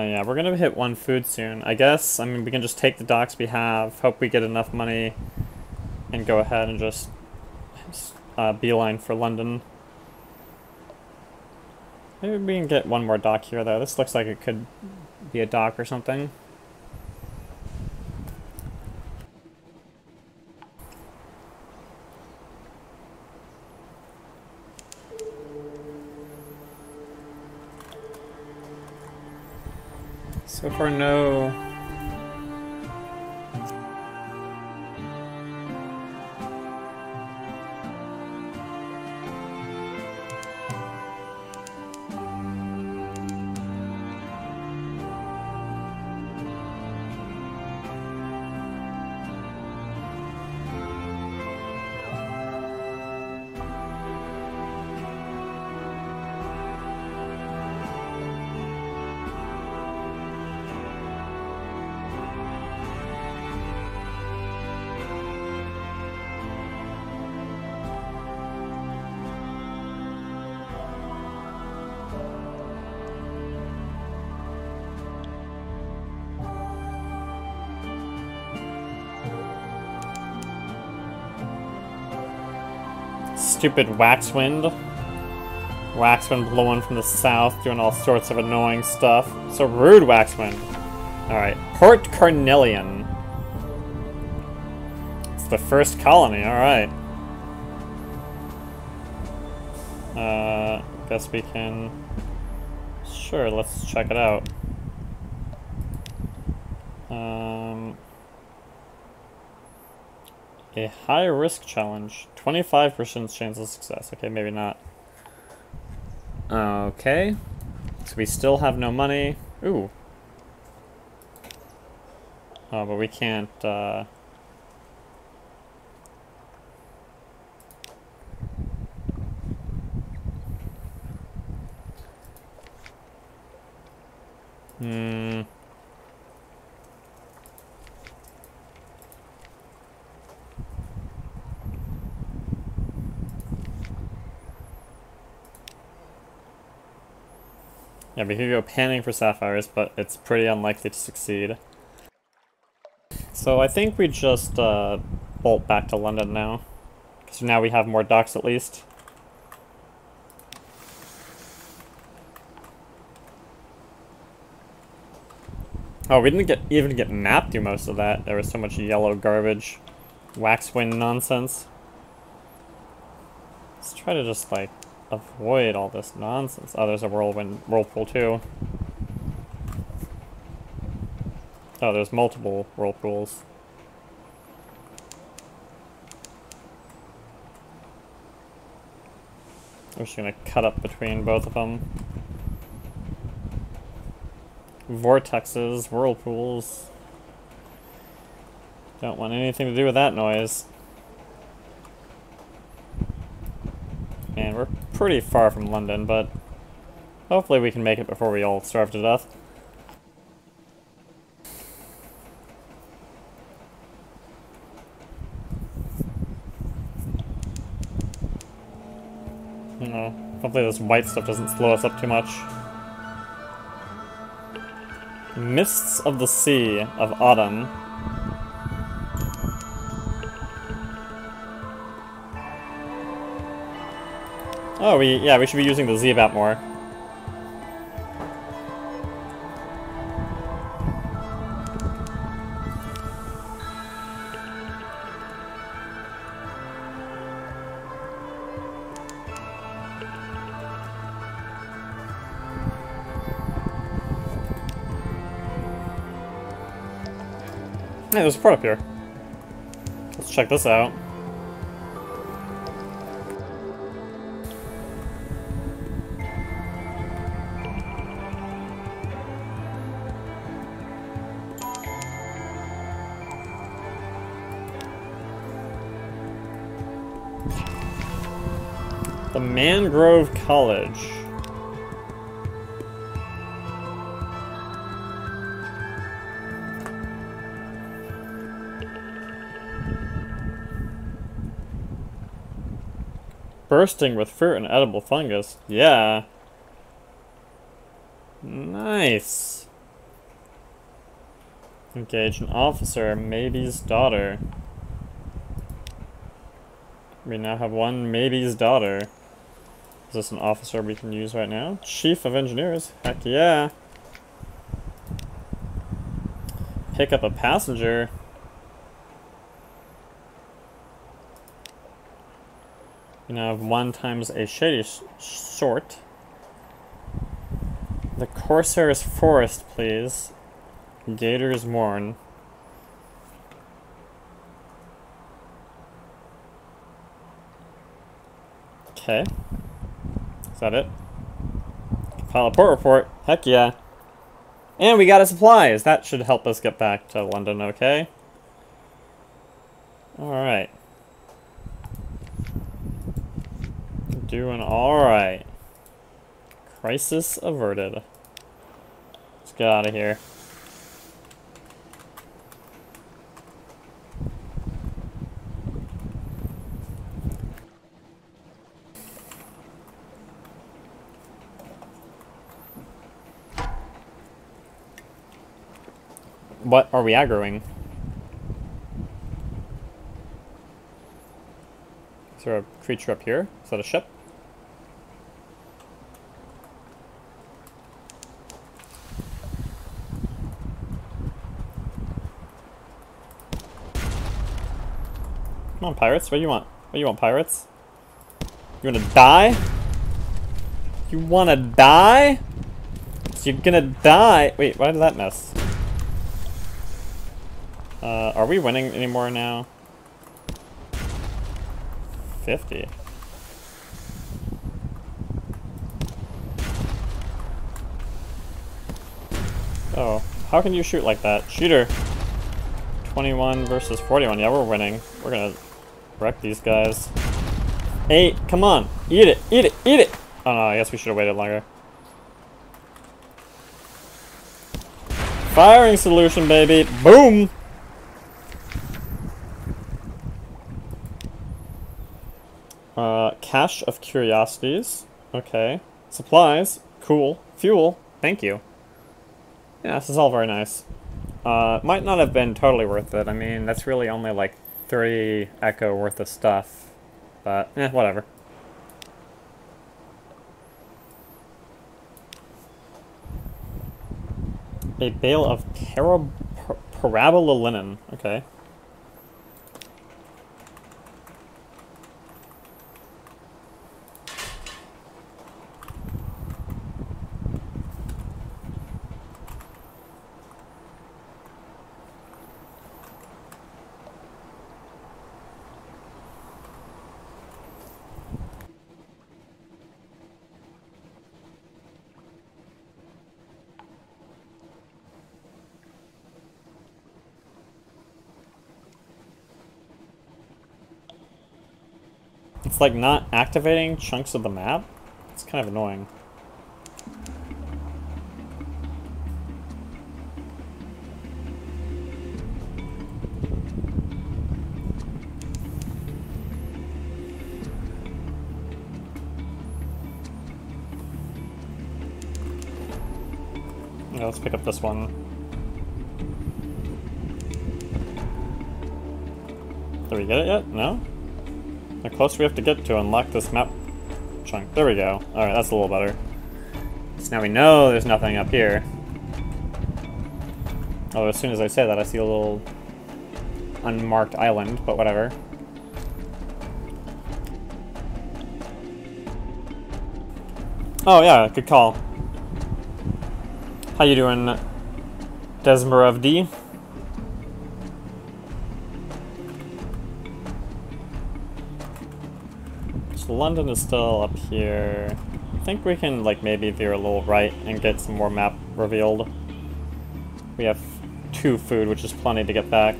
Yeah, we're gonna hit 1 food soon, I guess. I mean, we can just take the docks we have, hope we get enough money, and go ahead and just beeline for London. Maybe we can get 1 more dock here, though. This looks like it could be a dock or something. So far, no. Stupid Waxwind. Waxwind blowing from the south, doing all sorts of annoying stuff. So rude, Waxwind. Alright, Port Carnelian. It's the first colony, alright. Guess we can... Sure, let's check it out. A high-risk challenge. 25% chance of success. Okay, maybe not. Okay. So we still have no money. Ooh. Oh, but we can't, Yeah, we could go panning for sapphires, but it's pretty unlikely to succeed. So I think we just bolt back to London now. Because now we have more docks at least. Oh, we didn't even get mapped through most of that. There was so much yellow garbage. Waxwind nonsense. Let's try to just, like, avoid all this nonsense. Oh, there's a whirlpool too. Oh, there's multiple whirlpools. I'm just gonna cut up between both of them. Vortexes, whirlpools. Don't want anything to do with that noise. And we're pretty far from London, but hopefully we can make it before we all starve to death. You know, hopefully this white stuff doesn't slow us up too much. Mists of the Sea of Autumn. Oh, we should be using the Zeebat more. Hey, there's a port up here. Let's check this out. The Mangrove College. Bursting with fruit and edible fungus. Yeah. Nice. Engage an officer, Maybe's daughter. We now have one Maybe's daughter. Is this an officer we can use right now? Chief of Engineers. Heck yeah. Pick up a passenger. We now have 1 times a shady sort. The Corsair's Forest, please. Gator's Mourn. Okay. Is that it? Compile a port report. Heck yeah. And we got a supplies. That should help us get back to London, okay? Alright. Doing alright. Crisis averted. Let's get out of here. What are we aggroing? Is there a creature up here? Is that a ship? Come on, pirates. What do you want? What do you want, pirates? You wanna die? You wanna die? So you're gonna die. Wait, why did that miss? Are we winning anymore now? 50. Oh, how can you shoot like that? Shooter. 21 versus 41. Yeah, we're winning. We're gonna wreck these guys. 8, come on. Eat it, eat it, eat it! Oh no, I guess we should have waited longer. Firing solution, baby. Boom! Cache of curiosities. Okay. Supplies. Cool. Fuel. Thank you. Yeah, this is all very nice. Might not have been totally worth it. I mean, that's really only like 30 echo worth of stuff. But, whatever. A bale of parabola linen. Okay. It's like not activating chunks of the map. It's kind of annoying. Yeah, let's pick up this one. Did we get it yet? No? How close do we have to get to unlock this map chunk? There we go. Alright, that's a little better. So now we know there's nothing up here. Although as soon as I say that, I see a little unmarked island, but whatever. Oh yeah, good call. How you doing, Desmarov D? So London is still up here. I think we can like maybe veer a little right and get some more map revealed. We have 2 food, which is plenty to get back.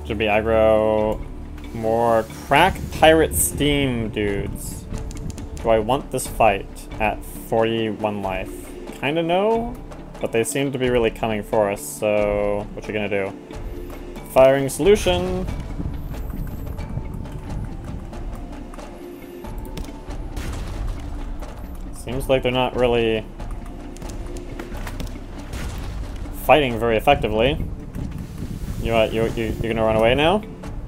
Should be aggro more crack pirate steam dudes. Do I want this fight at 41 life? Kinda no, but they seem to be really coming for us, so what you gonna do? Firing solution! Seems like they're not really fighting very effectively. You what, you're gonna run away now?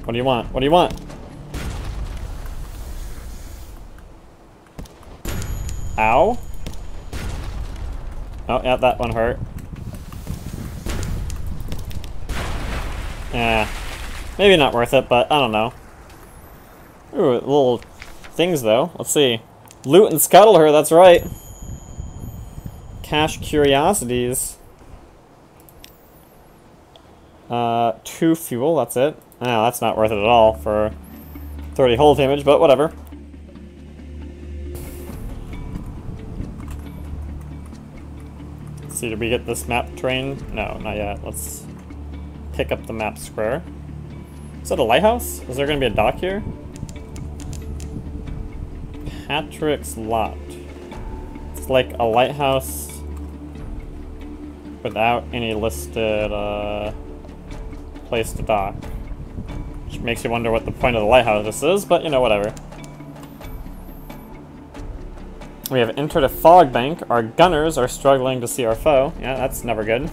What do you want? What do you want? Ow. Oh, yeah, that one hurt. Yeah. Maybe not worth it, but I don't know. Ooh, little things though. Let's see. Loot and scuttle her, that's right. Cache curiosities. 2 fuel, that's it. Oh, that's not worth it at all for 30 hull damage, but whatever. Let's see, did we get this map train? No, not yet. Let's pick up the map square. Is that a lighthouse? Is there going to be a dock here? Patrick's Lot. It's like a lighthouse without any listed place to dock. Which makes you wonder what the point of the lighthouse is, but you know, whatever. We have entered a fog bank. Our gunners are struggling to see our foe. Yeah, that's never good.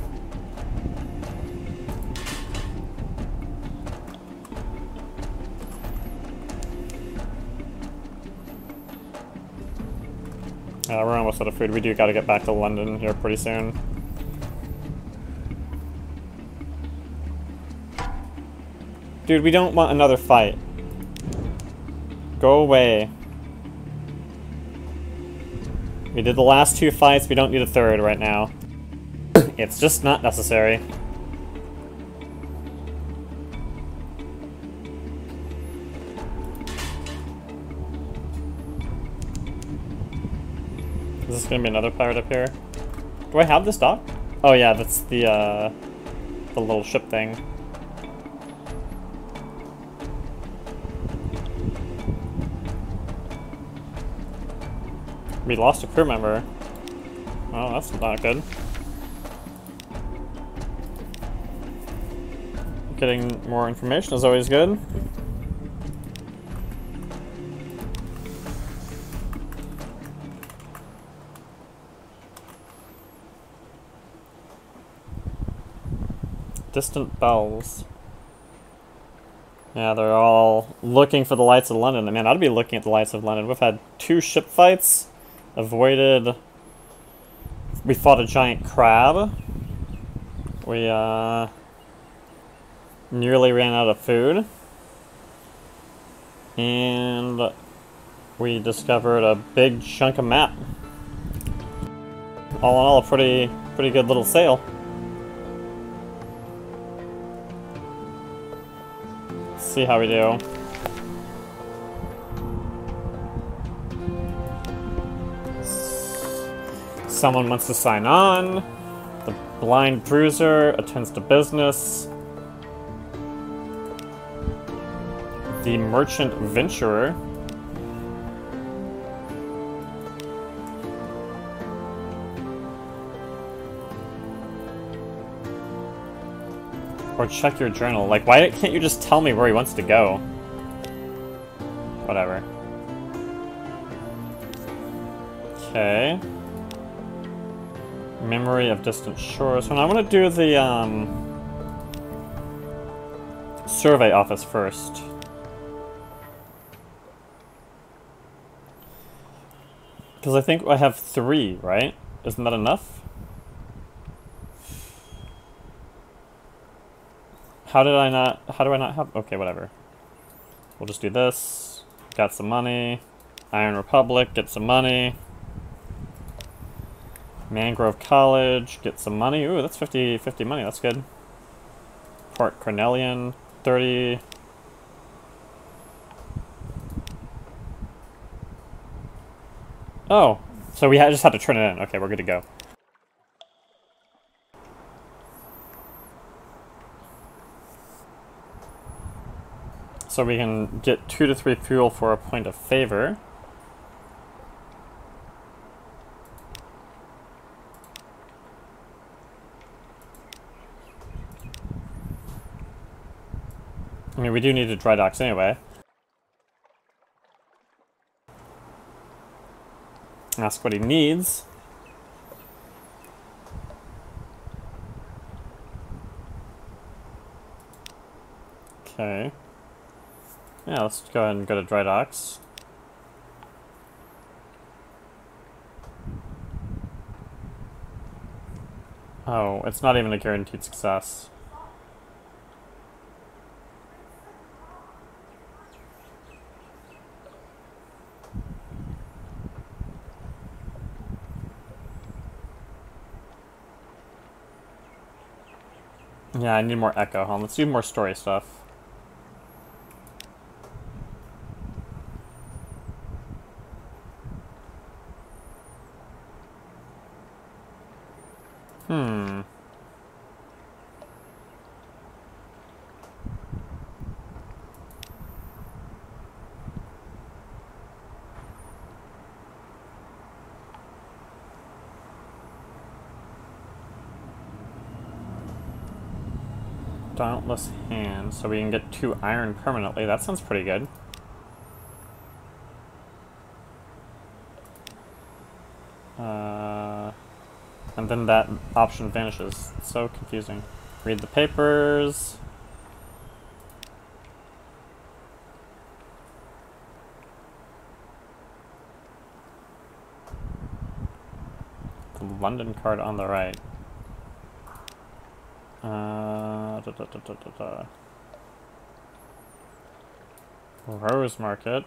We're almost out of food. We do gotta get back to London here pretty soon. Dude, we don't want another fight. Go away. We did the last 2 fights, we don't need a third right now. It's just not necessary. Is this gonna be another pirate up here? Do I have this dock? Oh yeah, that's the little ship thing. We lost a crew member. Oh, that's not good. Getting more information is always good. Distant bells. Yeah, they're all looking for the lights of London. Man, I'd be looking at the lights of London. We've had 2 ship fights. Avoided... We fought a giant crab. We, nearly ran out of food. And... we discovered a big chunk of map. All in all, a pretty good little sail. Let's see how we do. Someone wants to sign on. The blind bruiser attends to business. The merchant venturer. Or check your journal. Like, why can't you just tell me where he wants to go? Whatever. Okay. Memory of distant shores. And I want to do the, survey office first. Because I think I have 3, right? Isn't that enough? How do I not have... Okay, whatever. We'll just do this. Got some money. Iron Republic, get some money. Mangrove College, get some money. Ooh, that's 50 money, that's good. Port Cornelian, 30. Oh, so we just had to turn it in. Okay, we're good to go. So we can get 2 to 3 fuel for a point of favor. I mean, we do need to dry docks anyway. Ask what he needs. Okay. Yeah, let's go ahead and go to dry docks. Oh, it's not even a guaranteed success. Yeah, I need more echo, huh? Let's do more story stuff. Dauntless Hand, so we can get 2 iron permanently. That sounds pretty good. And then that option vanishes. It's so confusing. Read the papers. The London card on the right. Rose Market.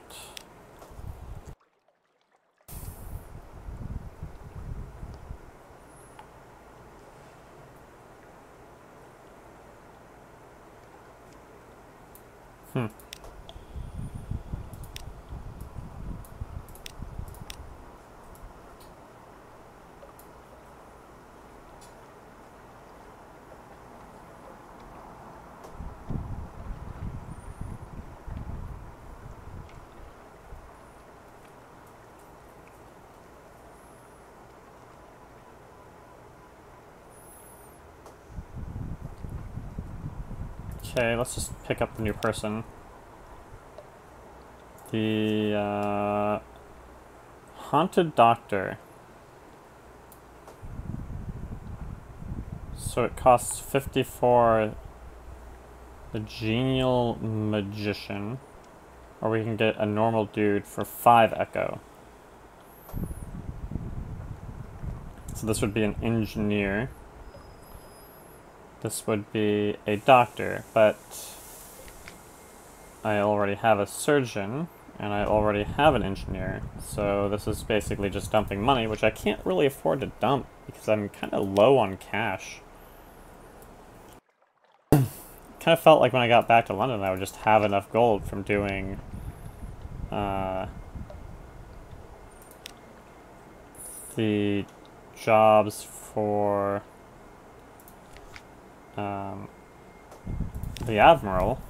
Okay, let's just pick up the new person. The Haunted Doctor. So it costs 54. The Genial Magician. Or we can get a normal dude for 5 Echo. So this would be an engineer. This would be a doctor, but I already have a surgeon, and I already have an engineer. So this is basically just dumping money, which I can't really afford to dump because I'm kind of low on cash. Kind of felt like when I got back to London I would just have enough gold from doing the jobs for the Admiral.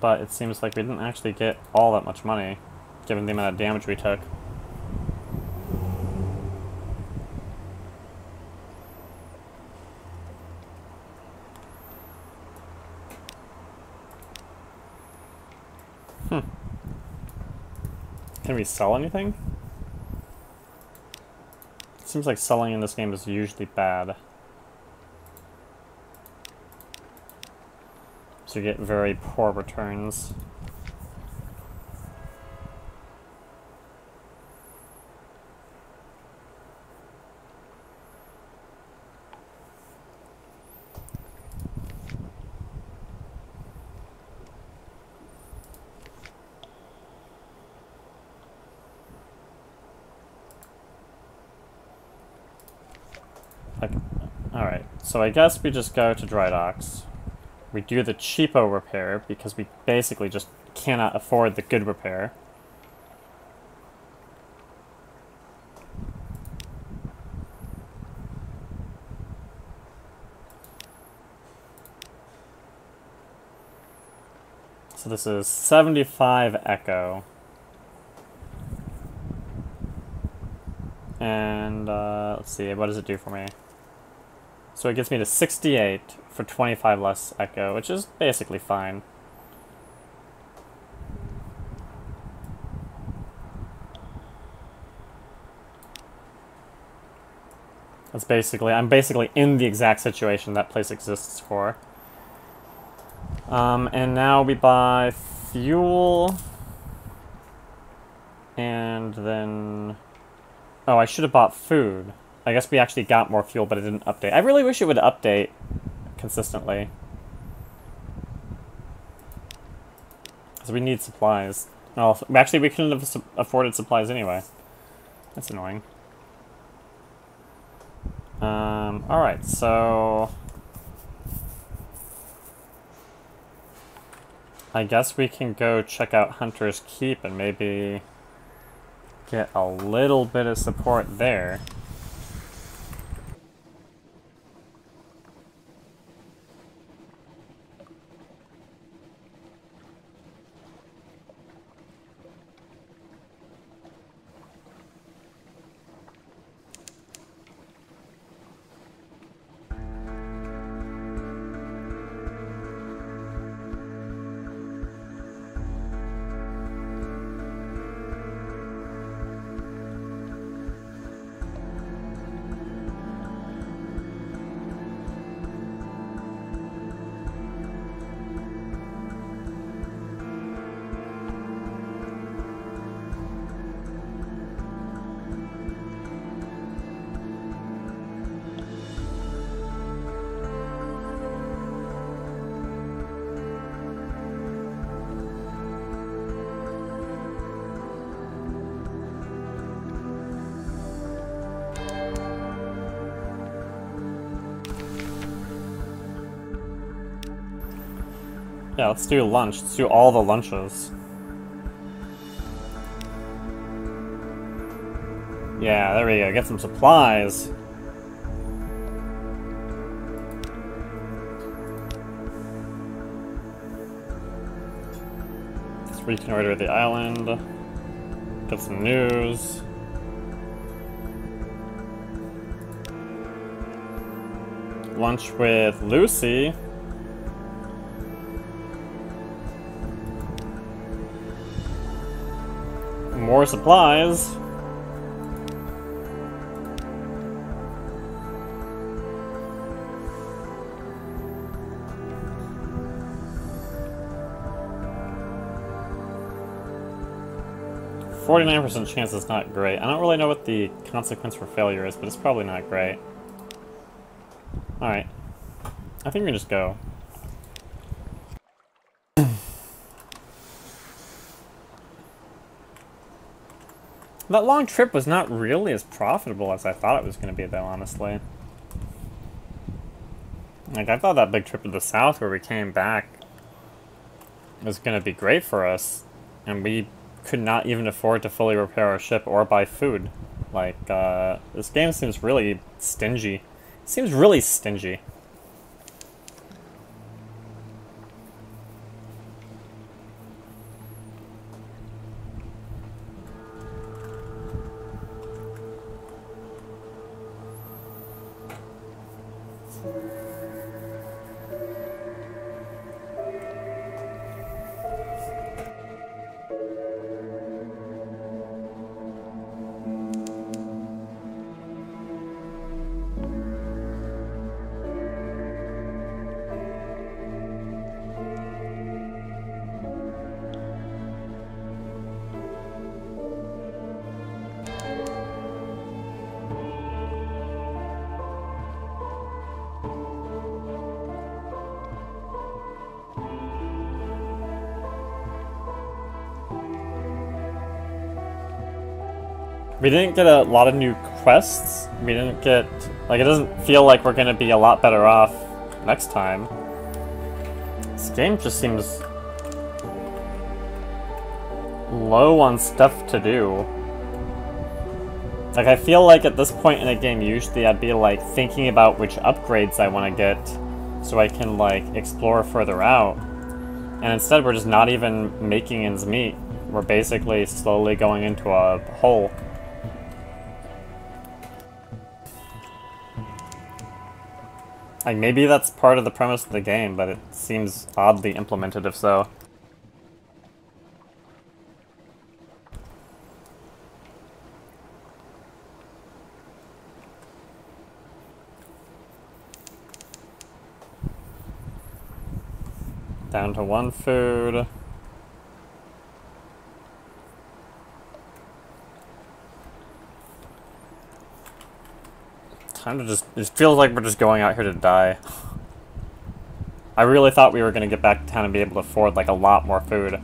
But it seems like we didn't actually get all that much money, given the amount of damage we took. Can we sell anything? It seems like selling in this game is usually bad. So you get very poor returns. Alright, so I guess we just go to dry docks. We do the cheapo repair because we basically just cannot afford the good repair. So this is 75 Echo. And let's see, what does it do for me? So it gets me to 68 for 25 less Echo, which is basically fine. That's basically, I'm basically in the exact situation that place exists for. And now we buy fuel. And then... Oh, I should have bought food. I guess we actually got more fuel, but it didn't update. I really wish it would update consistently. Because we need supplies. Well, actually, we couldn't have afforded supplies anyway. That's annoying. Alright, so... I guess we can go check out Hunter's Keep and maybe get a little bit of support there. Yeah, let's do lunch. Let's do all the lunches. Yeah, there we go. Get some supplies. Let's reconnoiter the island. Get some news. Lunch with Lucy. More supplies. %49% chance is not great. I don't really know what the consequence for failure is, but it's probably not great. Alright. I think we can just go. That long trip was not really as profitable as I thought it was going to be, though, honestly. Like, I thought that big trip to the south where we came back was going to be great for us, and we could not even afford to fully repair our ship or buy food. Like, this game seems really stingy. It seems really stingy. We didn't get a lot of new quests. We didn't get... Like, it doesn't feel like we're gonna be a lot better off next time. This game just seems low on stuff to do. Like, I feel like at this point in a game, usually I'd be, like, thinking about which upgrades I want to get so I can, like, explore further out. And instead, we're just not even making ends meet. We're basically slowly going into a hole. Like, maybe that's part of the premise of the game, but it seems oddly implemented if so. Down to 1 food. Time to just... It feels like we're just going out here to die. I really thought we were going to get back to town and be able to afford, like, a lot more food.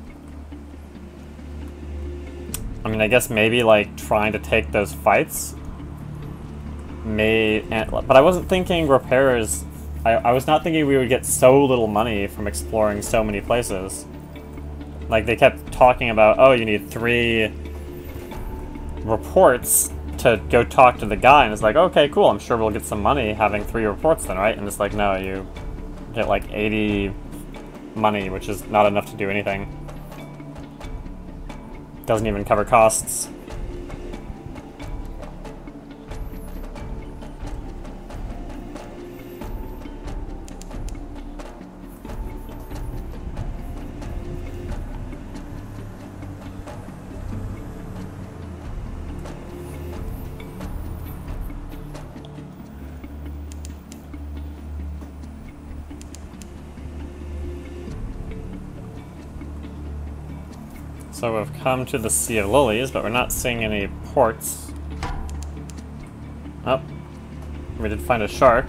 I mean, I guess maybe, like, trying to take those fights but I wasn't thinking repairs... I was not thinking we would get so little money from exploring so many places. Like, they kept talking about, oh, you need 3 reports to go talk to the guy, and it's like, okay, cool, I'm sure we'll get some money having 3 reports then, right? And it's like, no, you get like 80 money, which is not enough to do anything. Doesn't even cover costs. So we've come to the Sea of Lilies, but we're not seeing any ports. Oh, we did find a shark.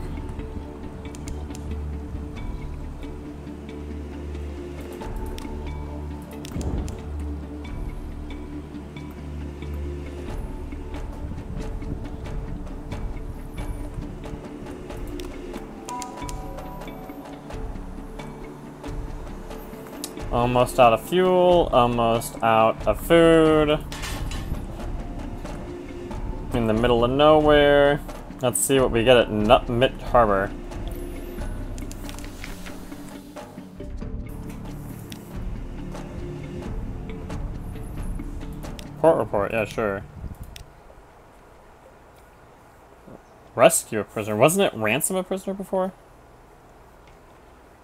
Almost out of fuel, almost out of food. In the middle of nowhere. Let's see what we get at Nutmit Harbor. Port report, yeah, sure. Rescue a prisoner. Wasn't it ransom a prisoner before?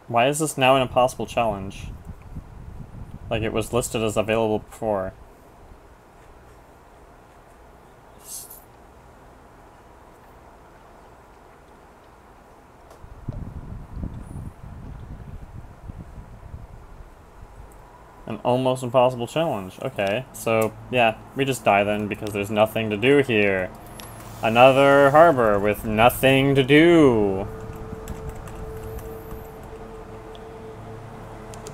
Why is this now an impossible challenge? Like it was listed as available before. An almost impossible challenge. Okay, so yeah, we just die then because there's nothing to do here. Another harbor with nothing to do.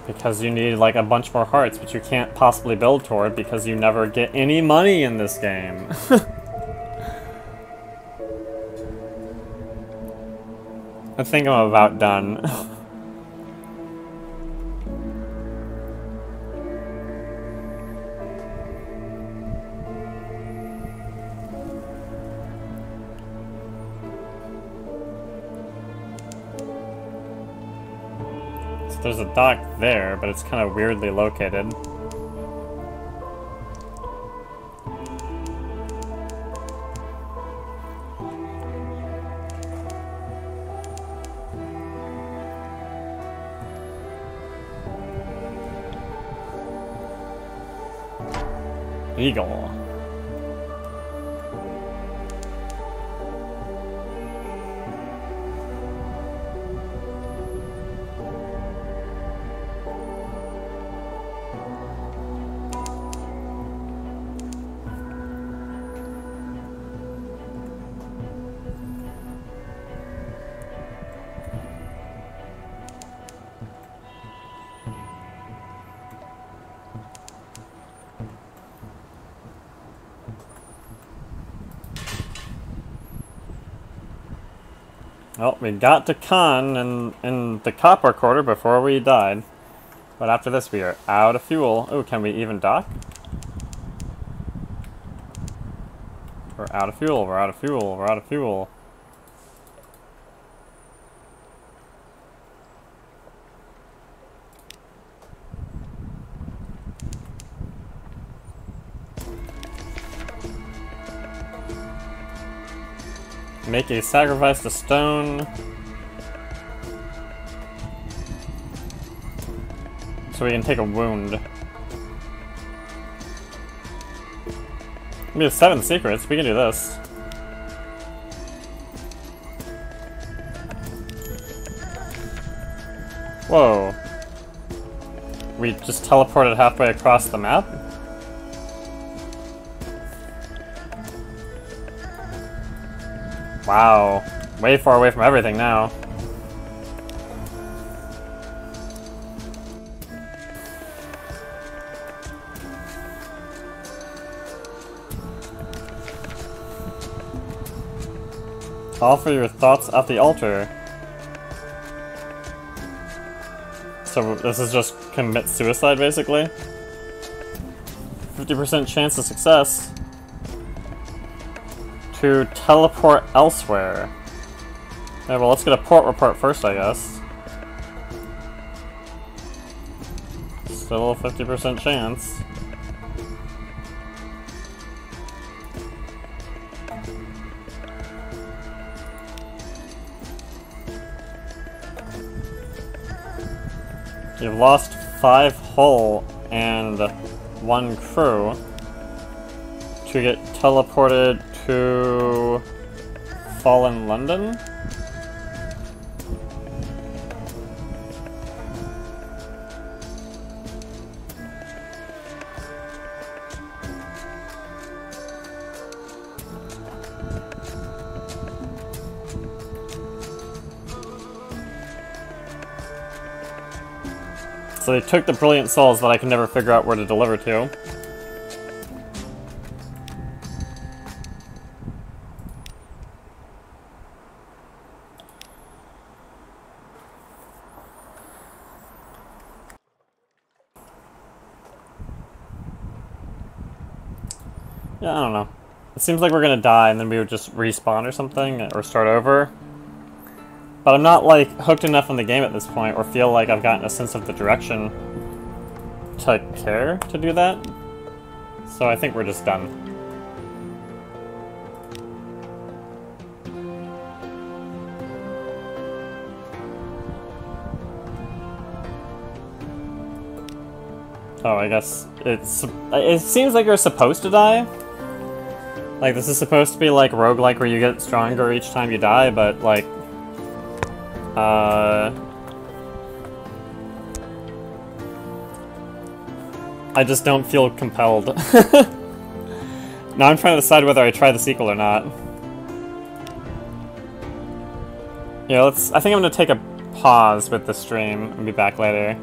Because you need like a bunch more hearts, which you can't possibly build toward because you never get any money in this game. I think I'm about done. There's a dock there, but it's kind of weirdly located. Eagle. Well, we got to Khan in the copper quarter before we died. But after this, we are out of fuel. Oh, can we even dock? We're out of fuel, we're out of fuel, we're out of fuel. Make a sacrifice to stone. So we can take a wound. We have 7 secrets, we can do this. Whoa. We just teleported halfway across the map? Wow. Way far away from everything now. Offer your thoughts at the altar. So this is just commit suicide, basically? 50% chance of success. To teleport elsewhere. Yeah, well, let's get a port report first, I guess. Still a 50% chance. You've lost 5 hull and 1 crew to get teleported to Fallen London? So they took the brilliant souls that I can never figure out where to deliver to. Yeah, I don't know. It seems like we're gonna die and then we would just respawn or something, or start over. But I'm not, like, hooked enough on the game at this point, or feel like I've gotten a sense of the direction to care to do that. So I think we're just done. Oh, I guess it seems like you're supposed to die. Like, this is supposed to be like roguelike where you get stronger each time you die, but like I just don't feel compelled. Now I'm trying to decide whether I try the sequel or not. Yeah, I think I'm gonna take a pause with the stream and be back later.